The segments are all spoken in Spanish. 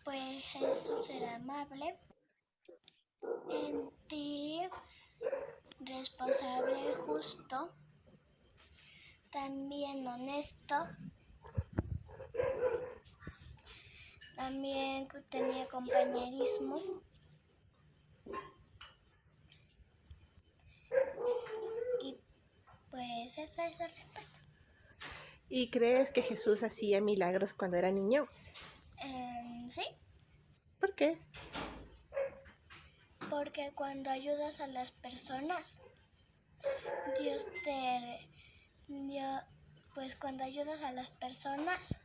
Pues Jesús era amable, gentil, responsable, justo, también honesto, también tenía compañerismo. Y pues esa es la respuesta. ¿Y crees que Jesús hacía milagros cuando era niño? Sí, ¿Por qué? porque cuando ayudas a las personas, pues cuando ayudas a las personas,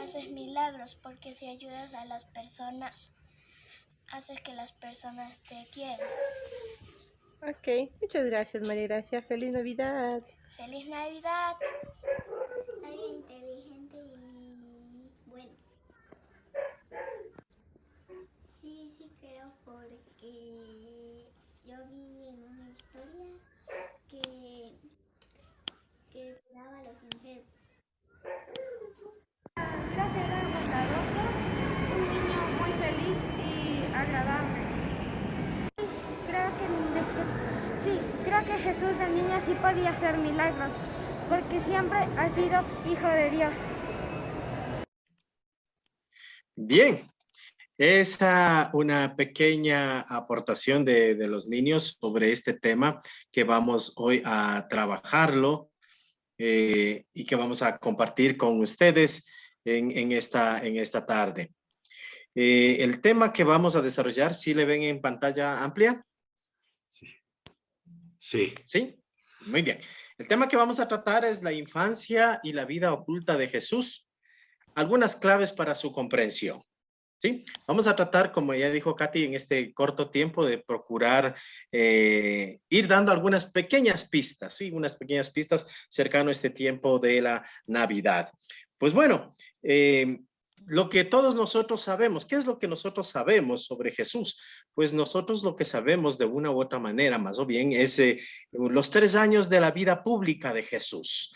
haces milagros, porque si ayudas a las personas, haces que las personas te quieran. Ok, muchas gracias, María Gracia. ¡Feliz Navidad! ¡Feliz Navidad! Alguien inteligente y bueno. Sí creo, porque yo vi en una historia que curaba a los enfermos. Creo que era bondadoso, un niño muy feliz y agradable. Creo que Jesús de niño sí podía hacer milagros, porque siempre ha sido hijo de Dios. Bien, esa una pequeña aportación de los niños sobre este tema que vamos hoy a trabajarlo y que vamos a compartir con ustedes en esta tarde. El tema que vamos a desarrollar, ¿sí le ven en pantalla amplia? Sí. Sí. ¿Sí? Muy bien. El tema que vamos a tratar es la infancia y la vida oculta de Jesús. Algunas claves para su comprensión. ¿Sí? Vamos a tratar, como ya dijo Katy, en este corto tiempo de procurar ir dando algunas pequeñas pistas, ¿sí? Unas pequeñas pistas cercano a este tiempo de la Navidad. Pues bueno, lo que todos nosotros sabemos, ¿qué es lo que nosotros sabemos sobre Jesús? Pues nosotros lo que sabemos de una u otra manera, más o bien, es los 3 años de la vida pública de Jesús.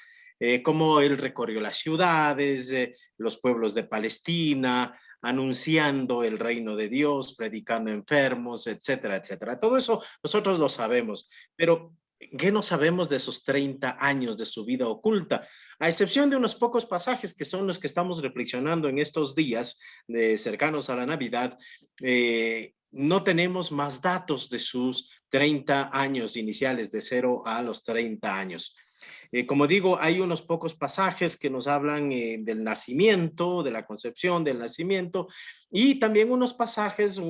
Cómo él recorrió las ciudades, los pueblos de Palestina, anunciando el reino de Dios, predicando enfermos, etcétera, etcétera. Todo eso nosotros lo sabemos, pero ¿qué no sabemos de esos 30 años de su vida oculta? A excepción de unos pocos pasajes que son los que estamos reflexionando en estos días cercanos a la Navidad, no tenemos más datos de sus 30 años iniciales, de 0 a los 30 años. Como digo, hay unos pocos pasajes que nos hablan del nacimiento, de la concepción, del nacimiento, y también unos pasajes,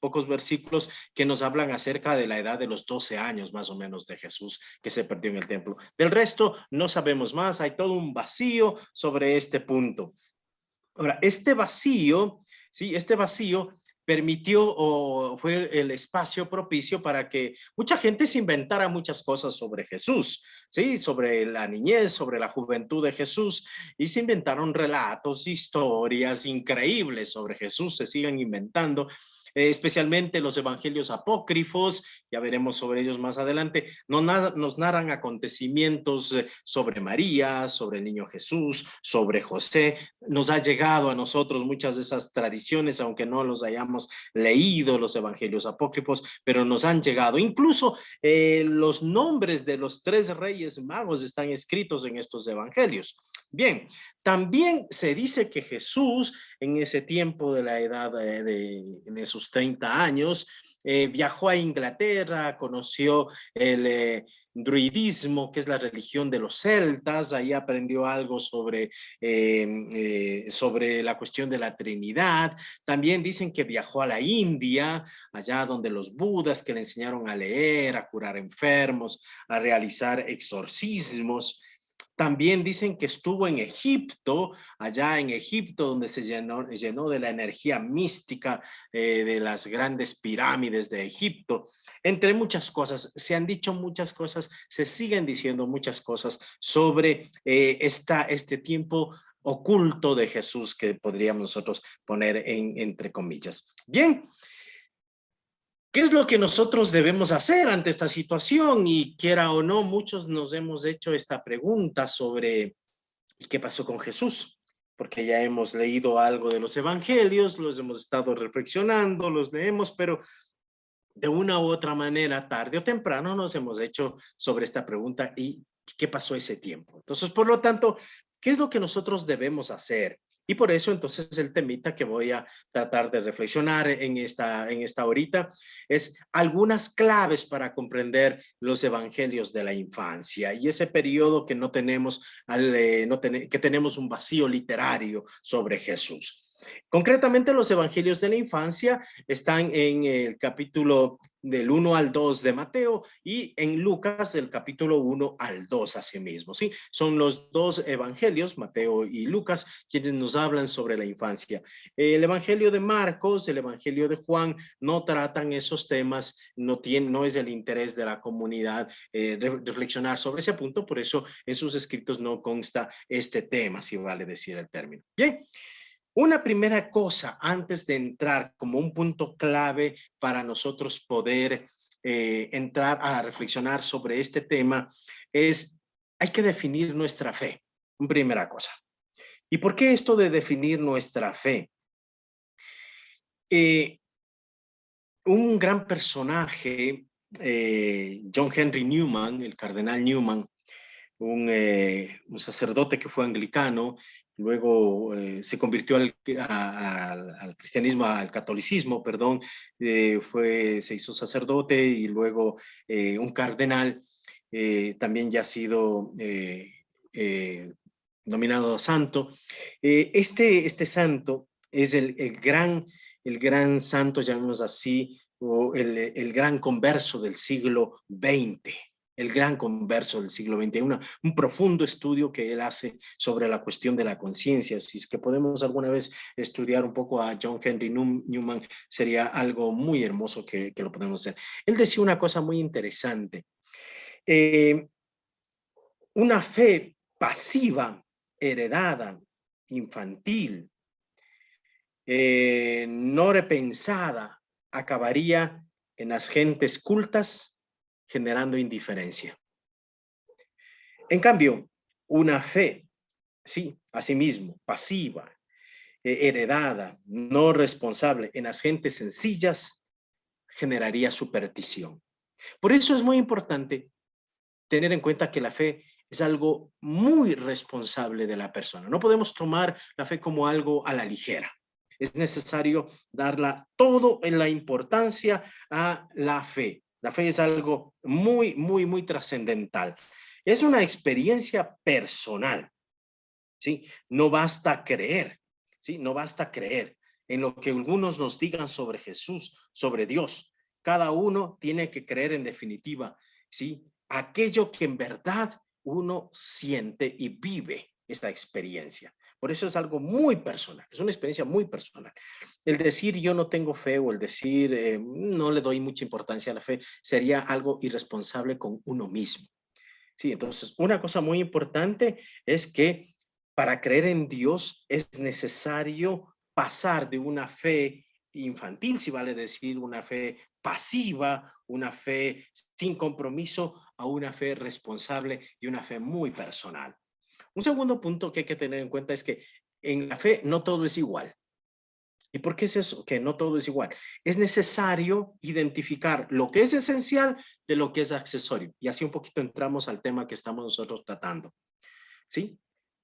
pocos versículos que nos hablan acerca de la edad de los 12 años más o menos de Jesús que se perdió en el templo. Del resto no sabemos más, hay todo un vacío sobre este punto. Ahora, este vacío, ¿sí? Este vacío permitió o fue el espacio propicio para que mucha gente se inventara muchas cosas sobre Jesús, ¿sí? Sobre la niñez, sobre la juventud de Jesús, y se inventaron relatos, historias increíbles sobre Jesús, se siguen inventando. Especialmente los evangelios apócrifos, ya veremos sobre ellos más adelante, nos narran acontecimientos sobre María, sobre el niño Jesús, sobre José. Nos ha llegado a nosotros muchas de esas tradiciones, aunque no los hayamos leído, los evangelios apócrifos, pero nos han llegado. Incluso los nombres de los 3 reyes magos están escritos en estos evangelios. Bien, también se dice que Jesús, en ese tiempo de la edad de sus 30 años, viajó a Inglaterra, conoció el druidismo, que es la religión de los celtas, ahí aprendió algo sobre la cuestión de la Trinidad. También dicen que viajó a la India, allá donde los budas que le enseñaron a leer, a curar enfermos, a realizar exorcismos. También dicen que estuvo en Egipto, allá en Egipto, donde se llenó de la energía mística de las grandes pirámides de Egipto, entre muchas cosas. Se han dicho muchas cosas, se siguen diciendo muchas cosas sobre este tiempo oculto de Jesús que podríamos nosotros poner entre comillas. Bien. ¿Qué es lo que nosotros debemos hacer ante esta situación? Y quiera o no, muchos nos hemos hecho esta pregunta sobre qué pasó con Jesús. porque ya hemos leído algo de los evangelios, los hemos estado reflexionando, los leemos, pero de una u otra manera, tarde o temprano, nos hemos hecho sobre esta pregunta y qué pasó ese tiempo. Entonces, por lo tanto, ¿qué es lo que nosotros debemos hacer? Y por eso, entonces, el temita que voy a tratar de reflexionar en esta horita es algunas claves para comprender los evangelios de la infancia y ese periodo que no tenemos, que tenemos un vacío literario sobre Jesús. Concretamente, los evangelios de la infancia están en el capítulo del 1 al 2 de Mateo y en Lucas del capítulo 1 al 2 asimismo, ¿sí? Son los dos evangelios, Mateo y Lucas, quienes nos hablan sobre la infancia. El evangelio de Marcos, el evangelio de Juan no tratan esos temas, no es el interés de la comunidad reflexionar sobre ese punto, por eso en sus escritos no consta este tema, si vale decir el término. Bien. Una primera cosa antes de entrar como un punto clave para nosotros poder entrar a reflexionar sobre este tema es, hay que definir nuestra fe, primera cosa. ¿Y por qué esto de definir nuestra fe? Un gran personaje, John Henry Newman, el cardenal Newman, un sacerdote que fue anglicano, luego se convirtió al cristianismo, al catolicismo, perdón, se hizo sacerdote y luego un cardenal, también ya ha sido nominado santo. Este santo es el gran santo, llamémoslo así, o el gran converso del siglo XX. El gran converso del siglo XX, un profundo estudio que él hace sobre la cuestión de la conciencia. Si es que podemos alguna vez estudiar un poco a John Henry Newman, sería algo muy hermoso que lo podemos hacer. Él decía una cosa muy interesante. Una fe pasiva, heredada, infantil, no repensada, acabaría en las gentes cultas generando indiferencia. En cambio, una fe, sí, asimismo, pasiva, heredada, no responsable en las gentes sencillas, generaría superstición. Por eso es muy importante tener en cuenta que la fe es algo muy responsable de la persona. No podemos tomar la fe como algo a la ligera. Es necesario darla todo en la importancia a la fe. La fe es algo muy, muy, muy trascendental. Es una experiencia personal, ¿sí? No basta creer, ¿sí? No basta creer en lo que algunos nos digan sobre Jesús, sobre Dios. Cada uno tiene que creer en definitiva, ¿sí? Aquello que en verdad uno siente y vive esta experiencia. Por eso es algo muy personal, es una experiencia muy personal. El decir yo no tengo fe o el decir no le doy mucha importancia a la fe sería algo irresponsable con uno mismo. Sí, entonces una cosa muy importante es que para creer en Dios es necesario pasar de una fe infantil, si vale decir, una fe pasiva, una fe sin compromiso, a una fe responsable y una fe muy personal. Un segundo punto que hay que tener en cuenta es que en la fe no todo es igual. ¿Y por qué es eso? Que no todo es igual. Es necesario identificar lo que es esencial de lo que es accesorio. Y así un poquito entramos al tema que estamos nosotros tratando. ¿Sí?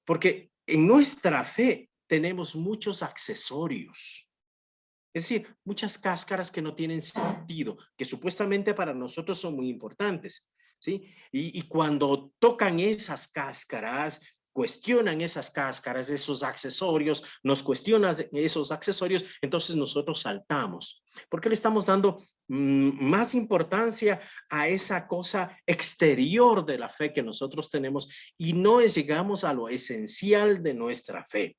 Porque en nuestra fe tenemos muchos accesorios. Es decir, muchas cáscaras que no tienen sentido, que supuestamente para nosotros son muy importantes. ¿Sí? Y cuando tocan esas cáscaras, cuestionan esas cáscaras, esos accesorios, nos cuestionan esos accesorios, entonces nosotros saltamos. Porque le estamos dando más importancia a esa cosa exterior de la fe que nosotros tenemos y no llegamos a lo esencial de nuestra fe.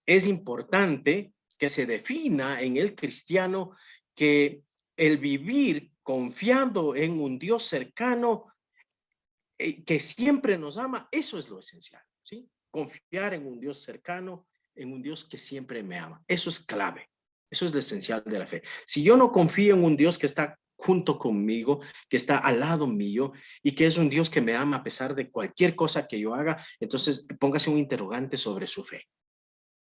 Es importante que se defina en el cristiano que el vivir confiando en un Dios cercano que siempre nos ama, eso es lo esencial, ¿sí? Confiar en un Dios cercano, en un Dios que siempre me ama. Eso es clave. Eso es lo esencial de la fe. Si yo no confío en un Dios que está junto conmigo, que está al lado mío y que es un Dios que me ama a pesar de cualquier cosa que yo haga. Entonces, póngase un interrogante sobre su fe.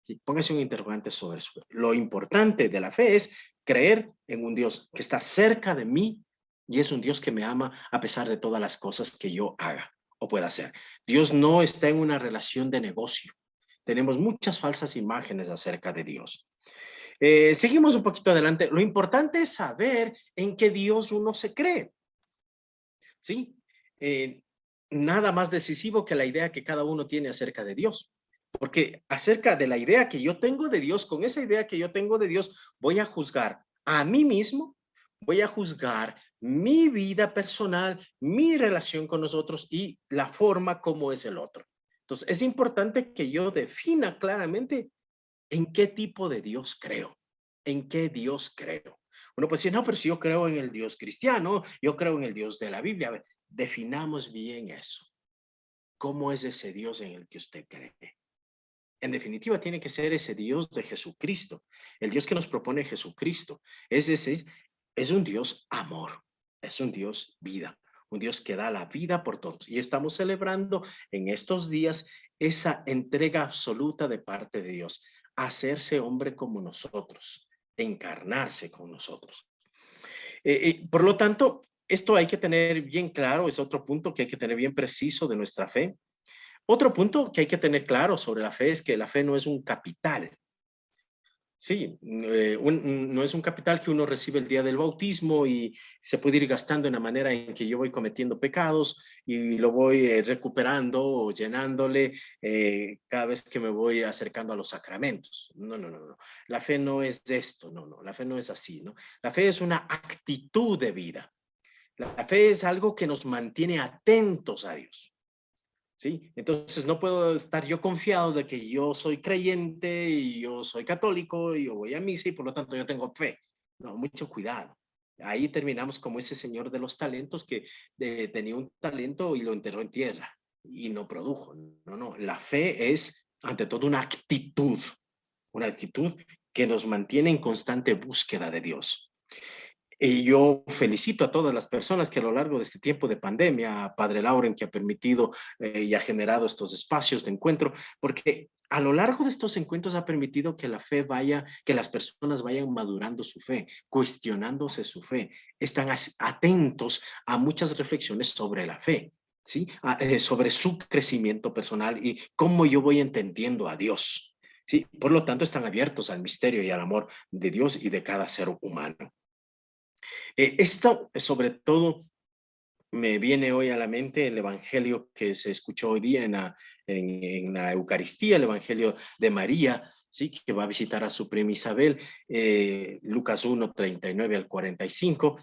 ¿Sí? Póngase un interrogante sobre su fe. Lo importante de la fe es creer en un Dios que está cerca de mí y es un Dios que me ama a pesar de todas las cosas que yo haga o pueda hacer. Dios no está en una relación de negocio. Tenemos muchas falsas imágenes acerca de Dios. Seguimos un poquito adelante. Lo importante es saber en qué Dios uno se cree. ¿Sí? Nada más decisivo que la idea que cada uno tiene acerca de Dios. Porque acerca de la idea que yo tengo de Dios, con esa idea que yo tengo de Dios, voy a juzgar a mí mismo, voy a juzgar mi vida personal, mi relación con nosotros y la forma como es el otro. Entonces, es importante que yo defina claramente en qué tipo de Dios creo, en qué Dios creo. Uno puede decir, no, pero si yo creo en el Dios cristiano, yo creo en el Dios de la Biblia. A ver, definamos bien eso. ¿Cómo es ese Dios en el que usted cree? En definitiva, tiene que ser ese Dios de Jesucristo, el Dios que nos propone Jesucristo. Es decir, es un Dios amor, es un Dios vida, un Dios que da la vida por todos. Y estamos celebrando en estos días esa entrega absoluta de parte de Dios, hacerse hombre como nosotros, encarnarse con nosotros. Por lo tanto, esto hay que tener bien claro, es otro punto que hay que tener bien preciso de nuestra fe. Otro punto que hay que tener claro sobre la fe es que la fe no es un capital. Sí, no es un capital que uno recibe el día del bautismo y se puede ir gastando en la manera en que yo voy cometiendo pecados y lo voy recuperando o llenándole cada vez que me voy acercando a los sacramentos. No, no, no, no. La fe no es de esto, no, no. La fe no es así, ¿no? La fe es una actitud de vida. La fe es algo que nos mantiene atentos a Dios. ¿Sí? Entonces no puedo estar yo confiado de que yo soy creyente y yo soy católico y yo voy a misa y por lo tanto yo tengo fe. No, mucho cuidado. Ahí terminamos como ese señor de los talentos que tenía un talento y lo enterró en tierra y no produjo. No, no. La fe es ante todo una actitud que nos mantiene en constante búsqueda de Dios. Y yo felicito a todas las personas que a lo largo de este tiempo de pandemia, a Padre Lauren, que ha permitido y ha generado estos espacios de encuentro, porque a lo largo de estos encuentros ha permitido que la fe vaya, que las personas vayan madurando su fe, cuestionándose su fe, están atentos a muchas reflexiones sobre la fe, ¿sí? Sobre su crecimiento personal y cómo yo voy entendiendo a Dios, ¿sí? Por lo tanto, están abiertos al misterio y al amor de Dios y de cada ser humano. Esto, sobre todo, me viene hoy a la mente el evangelio que se escuchó hoy día en la Eucaristía, el evangelio de María, ¿sí? Que va a visitar a su prima Isabel, Lucas 1, 39 al 45.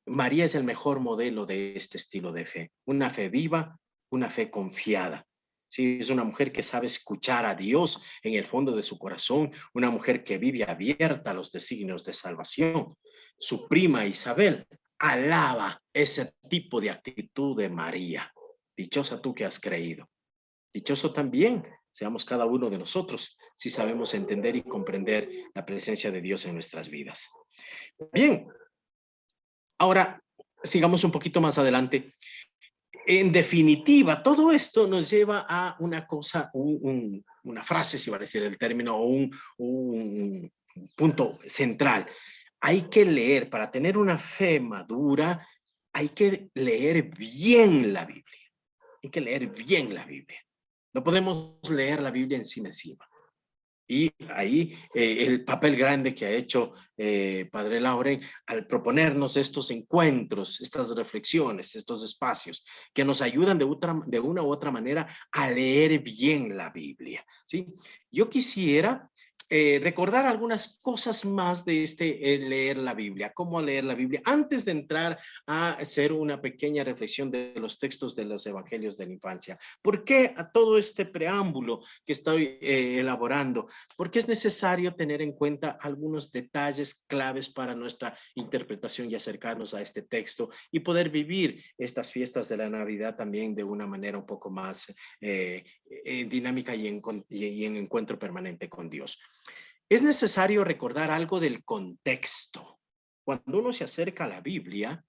María es el mejor modelo de este estilo de fe, una fe viva, una fe confiada. Sí, es una mujer que sabe escuchar a Dios en el fondo de su corazón, una mujer que vive abierta a los designios de salvación. Su prima Isabel alaba ese tipo de actitud de María. Dichosa tú que has creído. Dichoso también seamos cada uno de nosotros si sabemos entender y comprender la presencia de Dios en nuestras vidas. Bien, ahora sigamos un poquito más adelante. En definitiva, todo esto nos lleva a una cosa, una frase, si va a decir el término, o un punto central. Hay que leer, para tener una fe madura, hay que leer bien la Biblia. Hay que leer bien la Biblia. No podemos leer la Biblia encima. Y ahí el papel grande que ha hecho Padre Lauren al proponernos estos encuentros, estas reflexiones, estos espacios que nos ayudan de una u otra manera a leer bien la Biblia, ¿sí? Yo quisiera recordar algunas cosas más de leer la Biblia, cómo leer la Biblia, antes de entrar a hacer una pequeña reflexión de los textos de los evangelios de la infancia. ¿Por qué a todo este preámbulo que estoy elaborando? Porque es necesario tener en cuenta algunos detalles claves para nuestra interpretación y acercarnos a este texto y poder vivir estas fiestas de la Navidad también de una manera un poco más dinámica y en encuentro permanente con Dios. Es necesario recordar algo del contexto. cuando uno se acerca a la Biblia,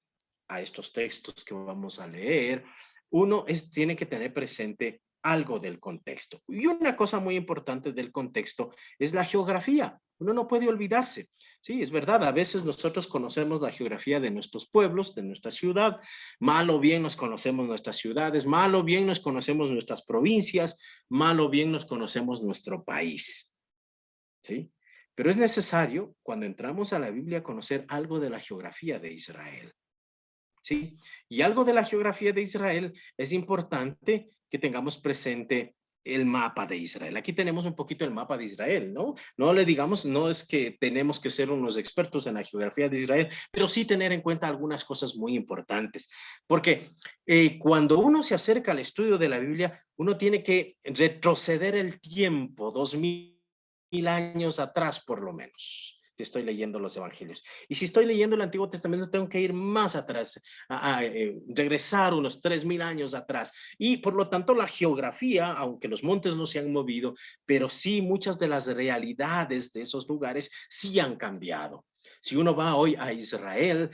a estos textos que vamos a leer, uno tiene que tener presente algo del contexto. Y una cosa muy importante del contexto es la geografía. Uno no puede olvidarse. Sí, es verdad, a veces nosotros conocemos la geografía de nuestros pueblos, de nuestra ciudad, mal o bien nos conocemos nuestras ciudades, mal o bien nos conocemos nuestras provincias, mal o bien nos conocemos nuestro país. ¿Sí? Pero es necesario, cuando entramos a la Biblia, conocer algo de la geografía de Israel. ¿Sí? Y algo de la geografía de Israel es importante que tengamos presente el mapa de Israel. Aquí tenemos un poquito el mapa de Israel, ¿no? No le digamos, no es que tenemos que ser unos expertos en la geografía de Israel, pero sí tener en cuenta algunas cosas muy importantes. Porque cuando uno se acerca al estudio de la Biblia, uno tiene que retroceder el tiempo, 2000 años atrás por lo menos. Estoy leyendo los evangelios. Y si estoy leyendo el Antiguo Testamento, tengo que ir más atrás, regresar unos 3000 años atrás. Y por lo tanto, la geografía, aunque los montes no se han movido, pero sí muchas de las realidades de esos lugares sí han cambiado. Si uno va hoy a Israel,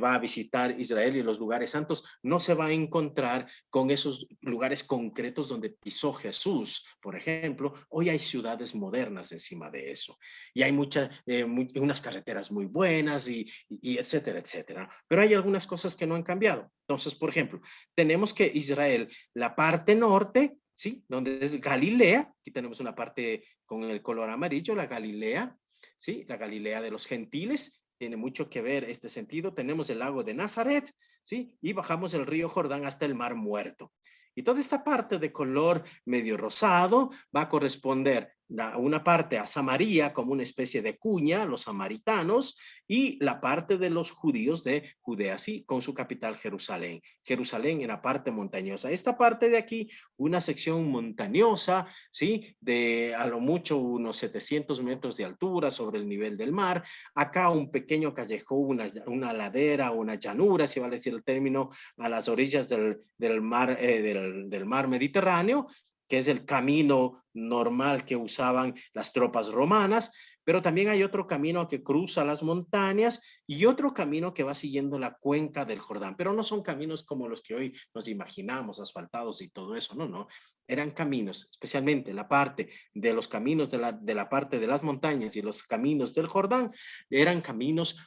va a visitar Israel y los lugares santos, no se va a encontrar con esos lugares concretos donde pisó Jesús. Por ejemplo, hoy hay ciudades modernas encima de eso. Y hay unas carreteras muy buenas y etcétera, etcétera. Pero hay algunas cosas que no han cambiado. Entonces, por ejemplo, tenemos que Israel, la parte norte, ¿sí? Donde es Galilea, aquí tenemos una parte con el color amarillo, la Galilea, ¿sí? La Galilea de los gentiles, tiene mucho que ver este sentido. Tenemos el lago de Nazaret, ¿sí? Y bajamos el río Jordán hasta el Mar Muerto. Y toda esta parte de color medio rosado va a corresponder una parte a Samaria como una especie de cuña, los samaritanos, y la parte de los judíos de Judea, sí, con su capital Jerusalén. Jerusalén en la parte montañosa. Esta parte de aquí, una sección montañosa, sí, de a lo mucho unos 700 metros de altura sobre el nivel del mar. Acá un pequeño callejón, una ladera, una llanura, si vale decir el término, a las orillas del mar Mediterráneo, que es el camino normal que usaban las tropas romanas, pero también hay otro camino que cruza las montañas y otro camino que va siguiendo la cuenca del Jordán, pero no son caminos como los que hoy nos imaginamos, asfaltados y todo eso, no, eran caminos, especialmente la parte de los caminos de la parte de las montañas y los caminos del Jordán, eran caminos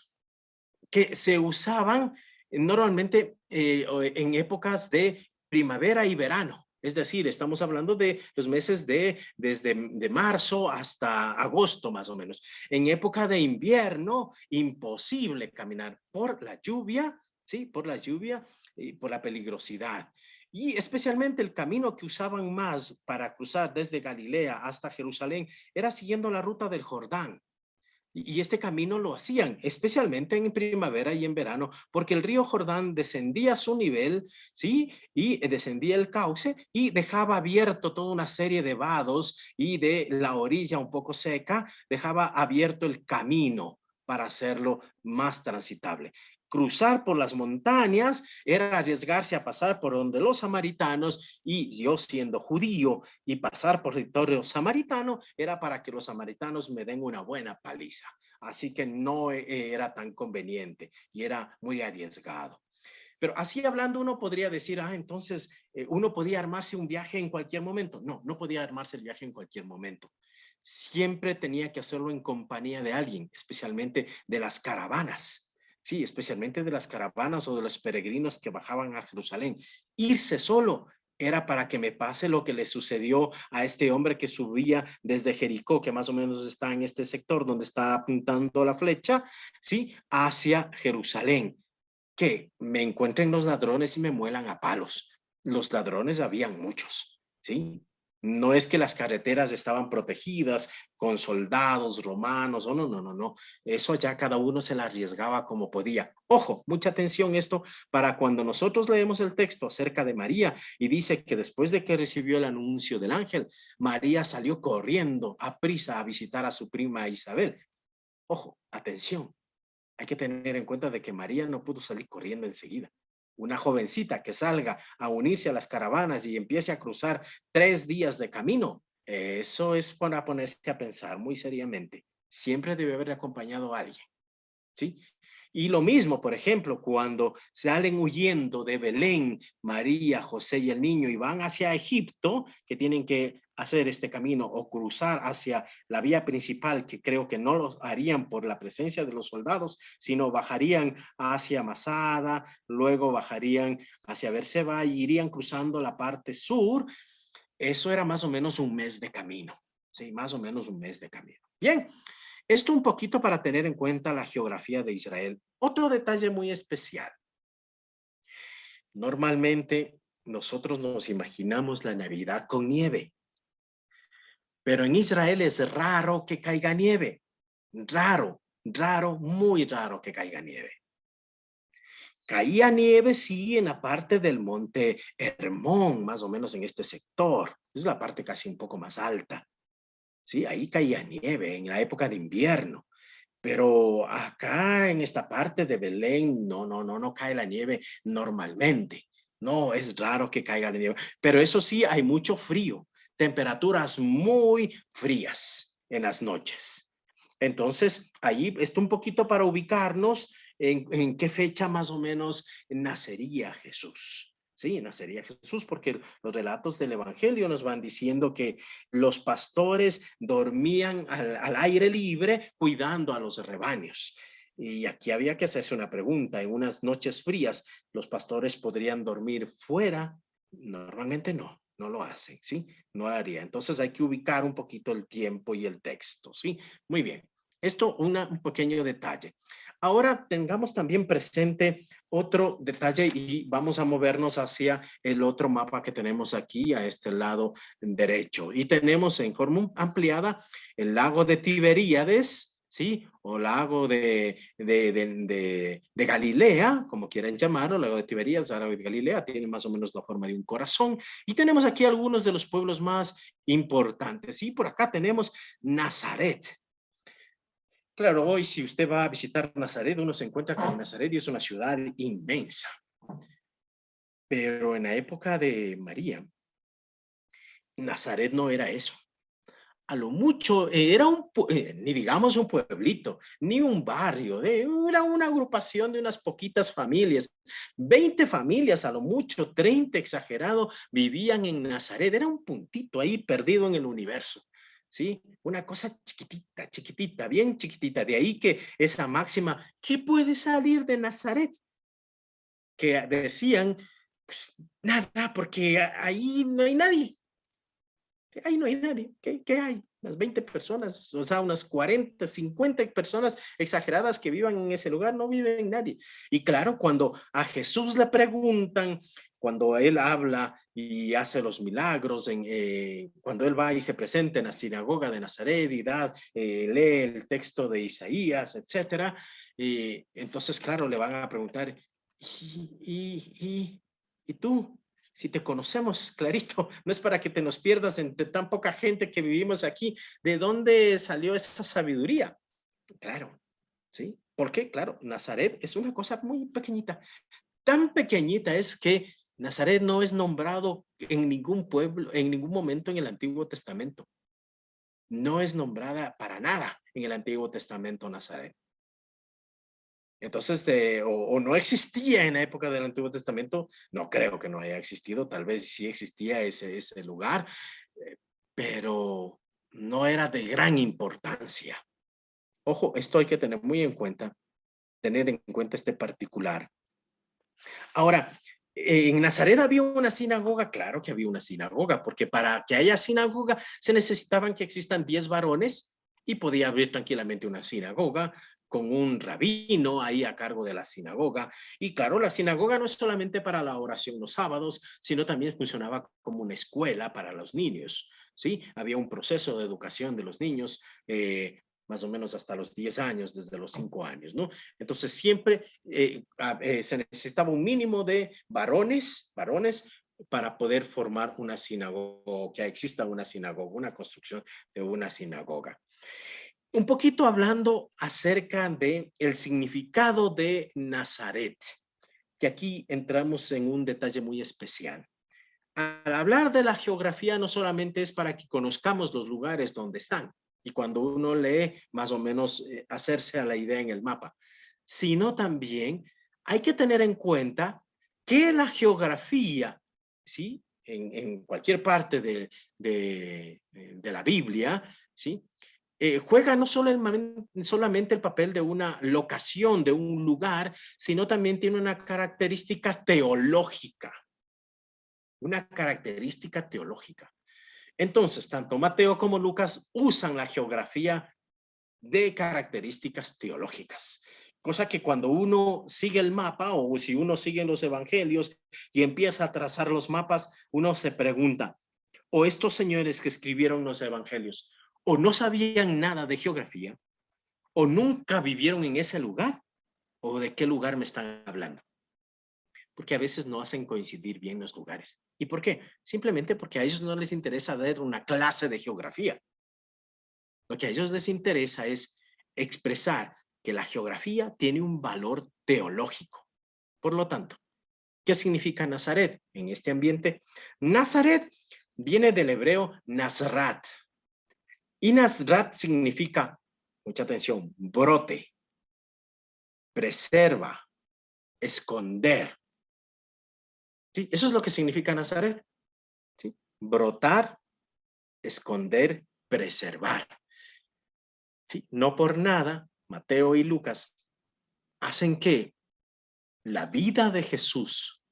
que se usaban normalmente en épocas de primavera y verano. Es decir, estamos hablando de los meses desde marzo hasta agosto más o menos. En época de invierno, imposible caminar por la lluvia, ¿sí? Por la lluvia y por la peligrosidad. Y especialmente el camino que usaban más para cruzar desde Galilea hasta Jerusalén era siguiendo la ruta del Jordán. Y este camino lo hacían, especialmente en primavera y en verano, porque el río Jordán descendía a su nivel, ¿sí? Y descendía el cauce y dejaba abierto toda una serie de vados y de la orilla un poco seca, dejaba abierto el camino para hacerlo más transitable. Cruzar por las montañas era arriesgarse a pasar por donde los samaritanos, y yo siendo judío y pasar por territorio samaritano era para que los samaritanos me den una buena paliza. Así que no era tan conveniente y era muy arriesgado. Pero así hablando uno podría decir, entonces uno podía armarse un viaje en cualquier momento. No, no podía armarse el viaje en cualquier momento. Siempre tenía que hacerlo en compañía de alguien, especialmente de las caravanas. Sí, especialmente de las caravanas o de los peregrinos que bajaban a Jerusalén. Irse solo era para que me pase lo que le sucedió a este hombre que subía desde Jericó, que más o menos está en este sector donde está apuntando la flecha, ¿sí? Hacia Jerusalén. Que me encuentren los ladrones y me muelan a palos. Los ladrones habían muchos, ¿sí? No es que las carreteras estaban protegidas con soldados romanos, no. Eso ya cada uno se la arriesgaba como podía. Ojo, mucha atención esto para cuando nosotros leemos el texto acerca de María y dice que después de que recibió el anuncio del ángel, María salió corriendo a prisa a visitar a su prima Isabel. Ojo, atención. Hay que tener en cuenta de que María no pudo salir corriendo enseguida. Una jovencita que salga a unirse a las caravanas y empiece a cruzar 3 días de camino, eso es para ponerse a pensar muy seriamente. Siempre debe haber acompañado a alguien, ¿sí? Y lo mismo, por ejemplo, cuando salen huyendo de Belén, María, José y el niño y van hacia Egipto, que tienen que hacer este camino o cruzar hacia la vía principal, que creo que no lo harían por la presencia de los soldados, sino bajarían hacia Masada, luego bajarían hacia Berseba y irían cruzando la parte sur. Eso era más o menos un mes de camino. Sí, más o menos un mes de camino. Bien, esto un poquito para tener en cuenta la geografía de Israel. Otro detalle muy especial. Normalmente nosotros nos imaginamos la Navidad con nieve, pero en Israel es raro que caiga nieve. Raro, muy raro que caiga nieve. Caía nieve, sí, en la parte del monte Hermón, más o menos en este sector. Es la parte casi un poco más alta. Sí, ahí caía nieve en la época de invierno. Pero acá en esta parte de Belén, no cae la nieve normalmente. No, es raro que caiga la nieve. Pero eso sí, hay mucho frío. Temperaturas muy frías en las noches. Entonces, ahí está un poquito para ubicarnos en qué fecha más o menos nacería Jesús. Sí, nacería Jesús, porque los relatos del Evangelio nos van diciendo que los pastores dormían al aire libre cuidando a los rebaños. Y aquí había que hacerse una pregunta. En unas noches frías, ¿los pastores podrían dormir fuera? Normalmente no lo hacen, ¿sí? No lo haría. Entonces hay que ubicar un poquito el tiempo y el texto, ¿sí? Muy bien. Esto un pequeño detalle. Ahora tengamos también presente otro detalle y vamos a movernos hacia el otro mapa que tenemos aquí a este lado derecho. Y tenemos en forma ampliada el lago de Tiberíades, ¿sí? O lago de Galilea, como quieran llamarlo, lago de Tiberíades, lago de Galilea, tiene más o menos la forma de un corazón. Y tenemos aquí algunos de los pueblos más importantes. Y por acá tenemos Nazaret. Claro, hoy si usted va a visitar Nazaret, uno se encuentra con Nazaret y es una ciudad inmensa. Pero en la época de María, Nazaret no era eso. A lo mucho era ni digamos un pueblito, ni un barrio, era una agrupación de unas poquitas familias, 20 familias a lo mucho, 30 exagerado, vivían en Nazaret, era un puntito ahí perdido en el universo. ¿Sí? Una cosa chiquitita, bien chiquitita. De ahí que esa máxima, ¿qué puede salir de Nazaret? Que decían, pues nada, porque ahí no hay nadie. Ahí no hay nadie. ¿Qué hay? Unas 20 personas, o sea, unas 40, 50 personas exageradas que vivan en ese lugar, no vive nadie. Y claro, cuando a Jesús le preguntan, cuando él habla y hace los milagros, cuando él va y se presenta en la sinagoga de Nazaret y lee el texto de Isaías, etcétera, entonces, claro, le van a preguntar, ¿y tú? Si te conocemos, clarito, no es para que te nos pierdas entre tan poca gente que vivimos aquí. ¿De dónde salió esa sabiduría? Claro, ¿sí? ¿Por qué? Claro, Nazaret es una cosa muy pequeñita. Tan pequeñita es que Nazaret no es nombrado en ningún pueblo, en ningún momento en el Antiguo Testamento. No es nombrada para nada en el Antiguo Testamento Nazaret. Entonces, o no existía en la época del Antiguo Testamento, no creo que no haya existido, tal vez sí existía ese lugar, pero no era de gran importancia. Ojo, esto hay que tener muy en cuenta, tener en cuenta este particular. Ahora, ¿en Nazaret había una sinagoga? Claro que había una sinagoga, porque para que haya sinagoga se necesitaban que existan 10 varones y podía haber tranquilamente una sinagoga con un rabino ahí a cargo de la sinagoga. Y claro, la sinagoga no es solamente para la oración los sábados, sino también funcionaba como una escuela para los niños, ¿sí? Había un proceso de educación de los niños, más o menos hasta los 10 años, desde los 5 años, ¿no? Entonces siempre se necesitaba un mínimo de varones para poder formar una sinagoga, que exista una sinagoga, una construcción de una sinagoga. Un poquito hablando acerca de el significado de Nazaret, que aquí entramos en un detalle muy especial. Al hablar de la geografía no solamente es para que conozcamos los lugares donde están, y cuando uno lee, más o menos hacerse a la idea en el mapa. sino también hay que tener en cuenta que la geografía, ¿sí? En cualquier parte de la Biblia, ¿sí? Juega no solamente el papel de una locación, de un lugar, sino también tiene una característica teológica. Una característica teológica. Entonces, tanto Mateo como Lucas usan la geografía de características teológicas. Cosa que cuando uno sigue el mapa o si uno sigue los evangelios y empieza a trazar los mapas, uno se pregunta, o estos señores que escribieron los evangelios, o no sabían nada de geografía, o nunca vivieron en ese lugar, o de qué lugar me están hablando. Porque a veces no hacen coincidir bien los lugares. ¿Y por qué? Simplemente porque a ellos no les interesa dar una clase de geografía. Lo que a ellos les interesa es expresar que la geografía tiene un valor teológico. Por lo tanto, ¿qué significa Nazaret en este ambiente? Nazaret viene del hebreo Nazrat. Y Nazrat significa, mucha atención, brote, preserva, esconder. ¿Sí? Eso es lo que significa Nazaret. ¿Sí? Brotar, esconder, preservar. ¿Sí? No por nada, Mateo y Lucas hacen que la vida de Jesús,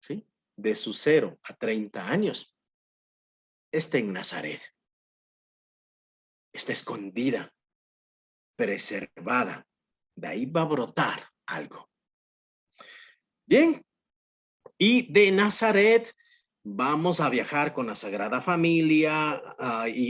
¿sí? De sus 0 a 30 años, esté en Nazaret. Está escondida, preservada. De ahí va a brotar algo. Bien, y de Nazaret vamos a viajar con la Sagrada Familia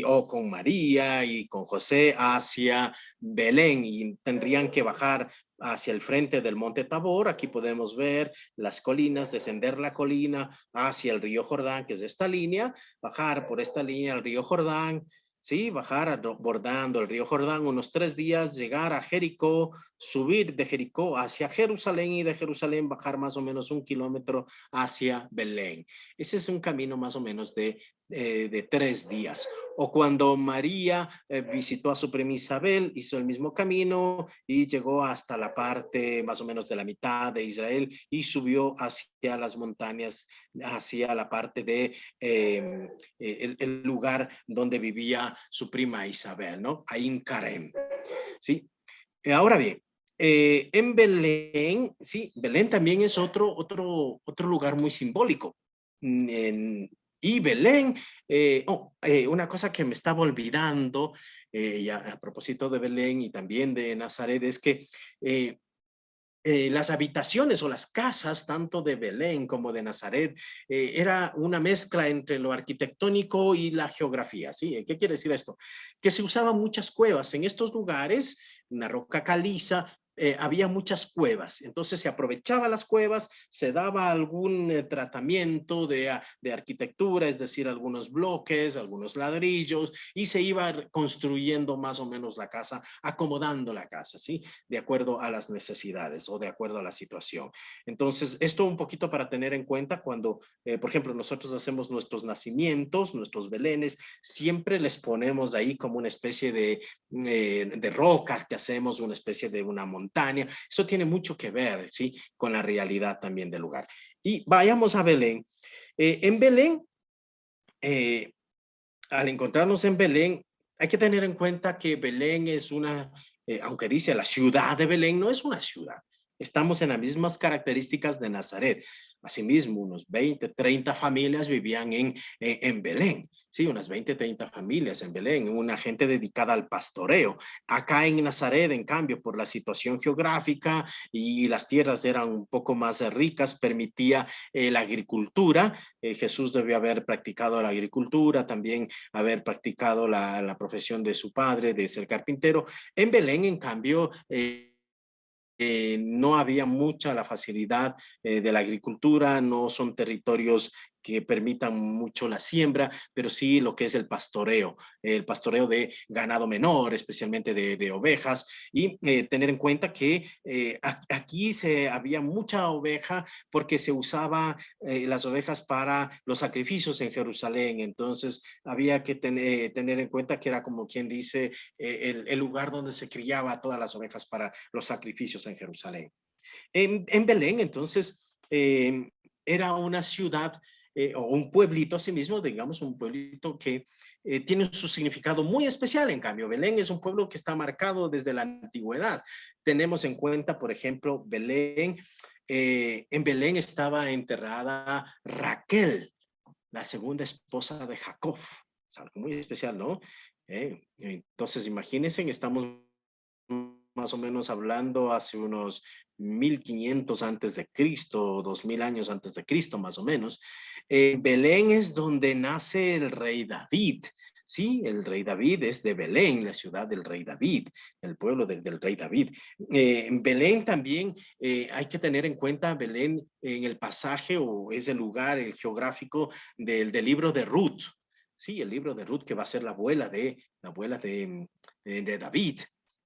o con María y con José hacia Belén y tendrían que bajar hacia el frente del Monte Tabor. Aquí podemos ver las colinas, descender la colina hacia el río Jordán, que es esta línea, bajar por esta línea al río Jordán, ¿sí? Bajar bordando el río Jordán unos 3 días, llegar a Jericó, subir de Jericó hacia Jerusalén y de Jerusalén bajar más o menos 1 kilómetro hacia Belén. Ese es un camino más o menos de 3 días. O cuando María visitó a su prima Isabel, hizo el mismo camino y llegó hasta la parte más o menos de la mitad de Israel y subió hacia las montañas, hacia la parte de el lugar donde vivía su prima Isabel, ¿no? Ain Karem, ¿sí? Ahora bien, en Belén, sí, Belén también es otro lugar muy simbólico. Y Belén, una cosa que me estaba olvidando, ya a propósito de Belén y también de Nazaret, es que las habitaciones o las casas, tanto de Belén como de Nazaret, era una mezcla entre lo arquitectónico y la geografía, ¿sí? ¿Qué quiere decir esto? Que se usaban muchas cuevas. En estos lugares, una roca caliza, había muchas cuevas, entonces se aprovechaba las cuevas, se daba algún tratamiento de arquitectura, es decir, algunos bloques, algunos ladrillos, y se iba construyendo más o menos la casa, acomodando la casa, ¿sí? De acuerdo a las necesidades o de acuerdo a la situación. Entonces, esto un poquito para tener en cuenta cuando, por ejemplo, nosotros hacemos nuestros nacimientos, nuestros belenes, siempre les ponemos ahí como una especie de roca que hacemos, una especie de una montaña. Eso tiene mucho que ver, ¿sí? Con la realidad también del lugar. Y vayamos a Belén. En Belén, al encontrarnos en Belén, hay que tener en cuenta que Belén es aunque dice la ciudad de Belén, no es una ciudad. Estamos en las mismas características de Nazaret. Asimismo, unos 20, 30 familias vivían en Belén. Sí, unas 20, 30 familias en Belén, una gente dedicada al pastoreo. Acá en Nazaret, en cambio, por la situación geográfica y las tierras eran un poco más ricas, permitía la agricultura. Jesús debió haber practicado la agricultura, también haber practicado la profesión de su padre, de ser carpintero. En Belén, en cambio, no había mucha la facilidad de la agricultura, no son territorios permitan mucho la siembra, pero sí lo que es el pastoreo de ganado menor, especialmente de ovejas, y tener en cuenta que aquí había mucha oveja porque se usaba las ovejas para los sacrificios en Jerusalén. Entonces había que tener en cuenta que era, como quien dice, el lugar donde se criaba todas las ovejas para los sacrificios en Jerusalén. En Belén, entonces, era una ciudad o un pueblito asimismo, digamos, un pueblito que tiene su significado muy especial. En cambio, Belén es un pueblo que está marcado desde la antigüedad. Tenemos en cuenta, por ejemplo, Belén. En Belén estaba enterrada Raquel, la segunda esposa de Jacob. Es algo muy especial, ¿no? Entonces, imagínense, estamos más o menos hablando hace unos 1500 antes de Cristo, 2000 años antes de Cristo, más o menos. Belén es donde nace el rey David. Sí, el rey David es de Belén, la ciudad del rey David, el pueblo del rey David. Belén también hay que tener en cuenta Belén en el pasaje o es el lugar el geográfico del libro de Ruth. Sí, el libro de Ruth, que va a ser la abuela de David.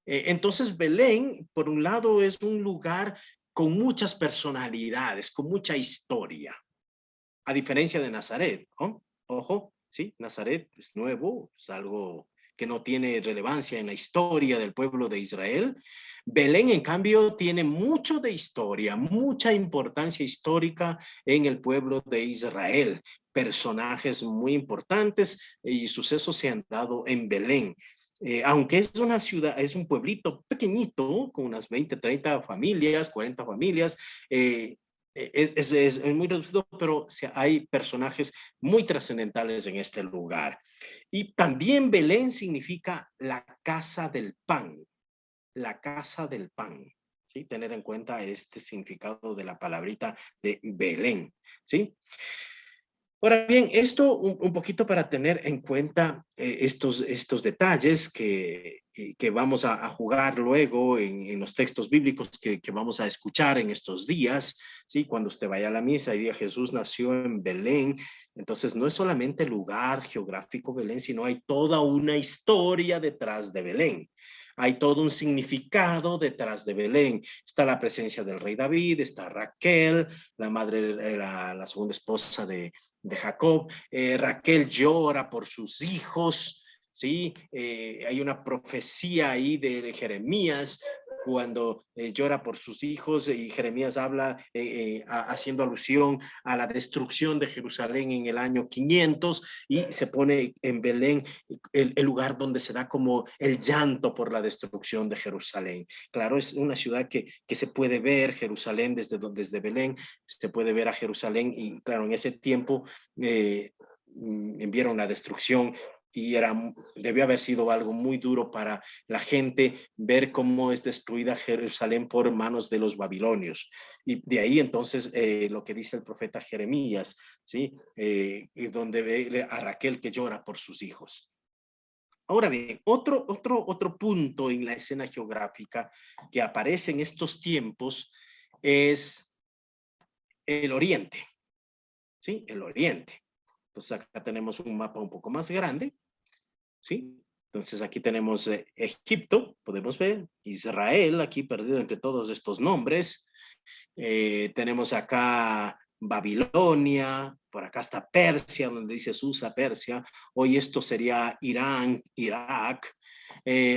Entonces Belén, por un lado, es un lugar con muchas personalidades, con mucha historia, a diferencia de Nazaret, ¿no? Ojo, sí, Nazaret es nuevo, es algo que no tiene relevancia en la historia del pueblo de Israel. Belén, en cambio, tiene mucho de historia, mucha importancia histórica en el pueblo de Israel. Personajes muy importantes y sucesos se han dado en Belén. Aunque es una ciudad, es un pueblito pequeñito, con unas 20, 30 familias, 40 familias, es muy reducido, pero hay personajes muy trascendentales en este lugar. Y también Belén significa la casa del pan, la casa del pan. ¿Sí? Tener en cuenta este significado de la palabrita de Belén. ¿Sí? Ahora bien, esto un poquito para tener en cuenta estos detalles que vamos a jugar luego en los textos bíblicos que vamos a escuchar en estos días, ¿sí? Cuando usted vaya a la misa y diga Jesús nació en Belén, entonces no es solamente el lugar geográfico Belén, sino hay toda una historia detrás de Belén. Hay todo un significado detrás de Belén. Está la presencia del rey David, está Raquel, la madre, la segunda esposa de Jacob. Raquel llora por sus hijos, ¿sí? Hay una profecía ahí de Jeremías cuando llora por sus hijos y Jeremías habla haciendo alusión a la destrucción de Jerusalén en el año 500 y se pone en Belén el lugar donde se da como el llanto por la destrucción de Jerusalén. Claro, es una ciudad que se puede ver Jerusalén desde Belén, se puede ver a Jerusalén y claro, en ese tiempo vieron la destrucción y debió haber sido algo muy duro para la gente ver cómo es destruida Jerusalén por manos de los babilonios. Y de ahí entonces lo que dice el profeta Jeremías, ¿sí? Donde ve a Raquel que llora por sus hijos. Ahora bien, otro punto en la escena geográfica que aparece en estos tiempos es el Oriente, ¿sí? El Oriente. Entonces acá tenemos un mapa un poco más grande, ¿sí? Entonces aquí tenemos Egipto, podemos ver, Israel, aquí perdido entre todos estos nombres. Tenemos acá Babilonia, por acá está Persia, donde dice Susa, Persia. Hoy esto sería Irán, Irak.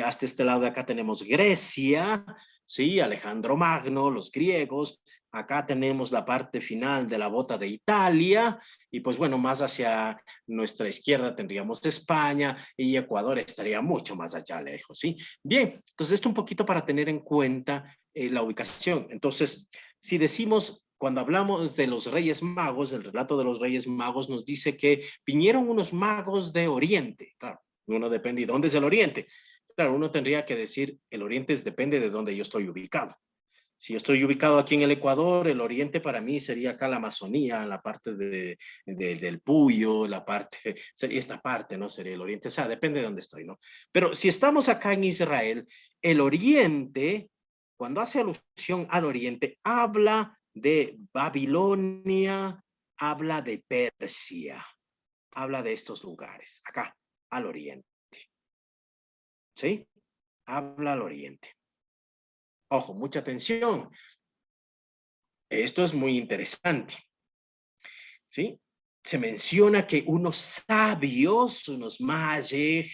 Hasta este lado de acá tenemos Grecia, ¿sí? Alejandro Magno, los griegos. Acá tenemos la parte final de la bota de Italia. Y pues bueno, más hacia nuestra izquierda tendríamos España y Ecuador estaría mucho más allá lejos, ¿sí? Bien, entonces esto un poquito para tener en cuenta la ubicación. Entonces, si decimos, cuando hablamos de los Reyes Magos, el relato de los Reyes Magos nos dice que vinieron unos magos de Oriente. Claro, uno depende de dónde es el Oriente. Claro, uno tendría que decir, el Oriente depende de dónde yo estoy ubicado. Si yo estoy ubicado aquí en el Ecuador, el Oriente para mí sería acá la Amazonía, la parte del Puyo, sería esta parte, ¿no? Sería el Oriente, o sea, depende de dónde estoy, ¿no? Pero si estamos acá en Israel, el Oriente, cuando hace alusión al Oriente, habla de Babilonia, habla de Persia, habla de estos lugares, acá, al oriente. ¿Sí? Habla al oriente. Ojo, mucha atención. Esto es muy interesante. ¿Sí? Se menciona que unos sabios, unos magic,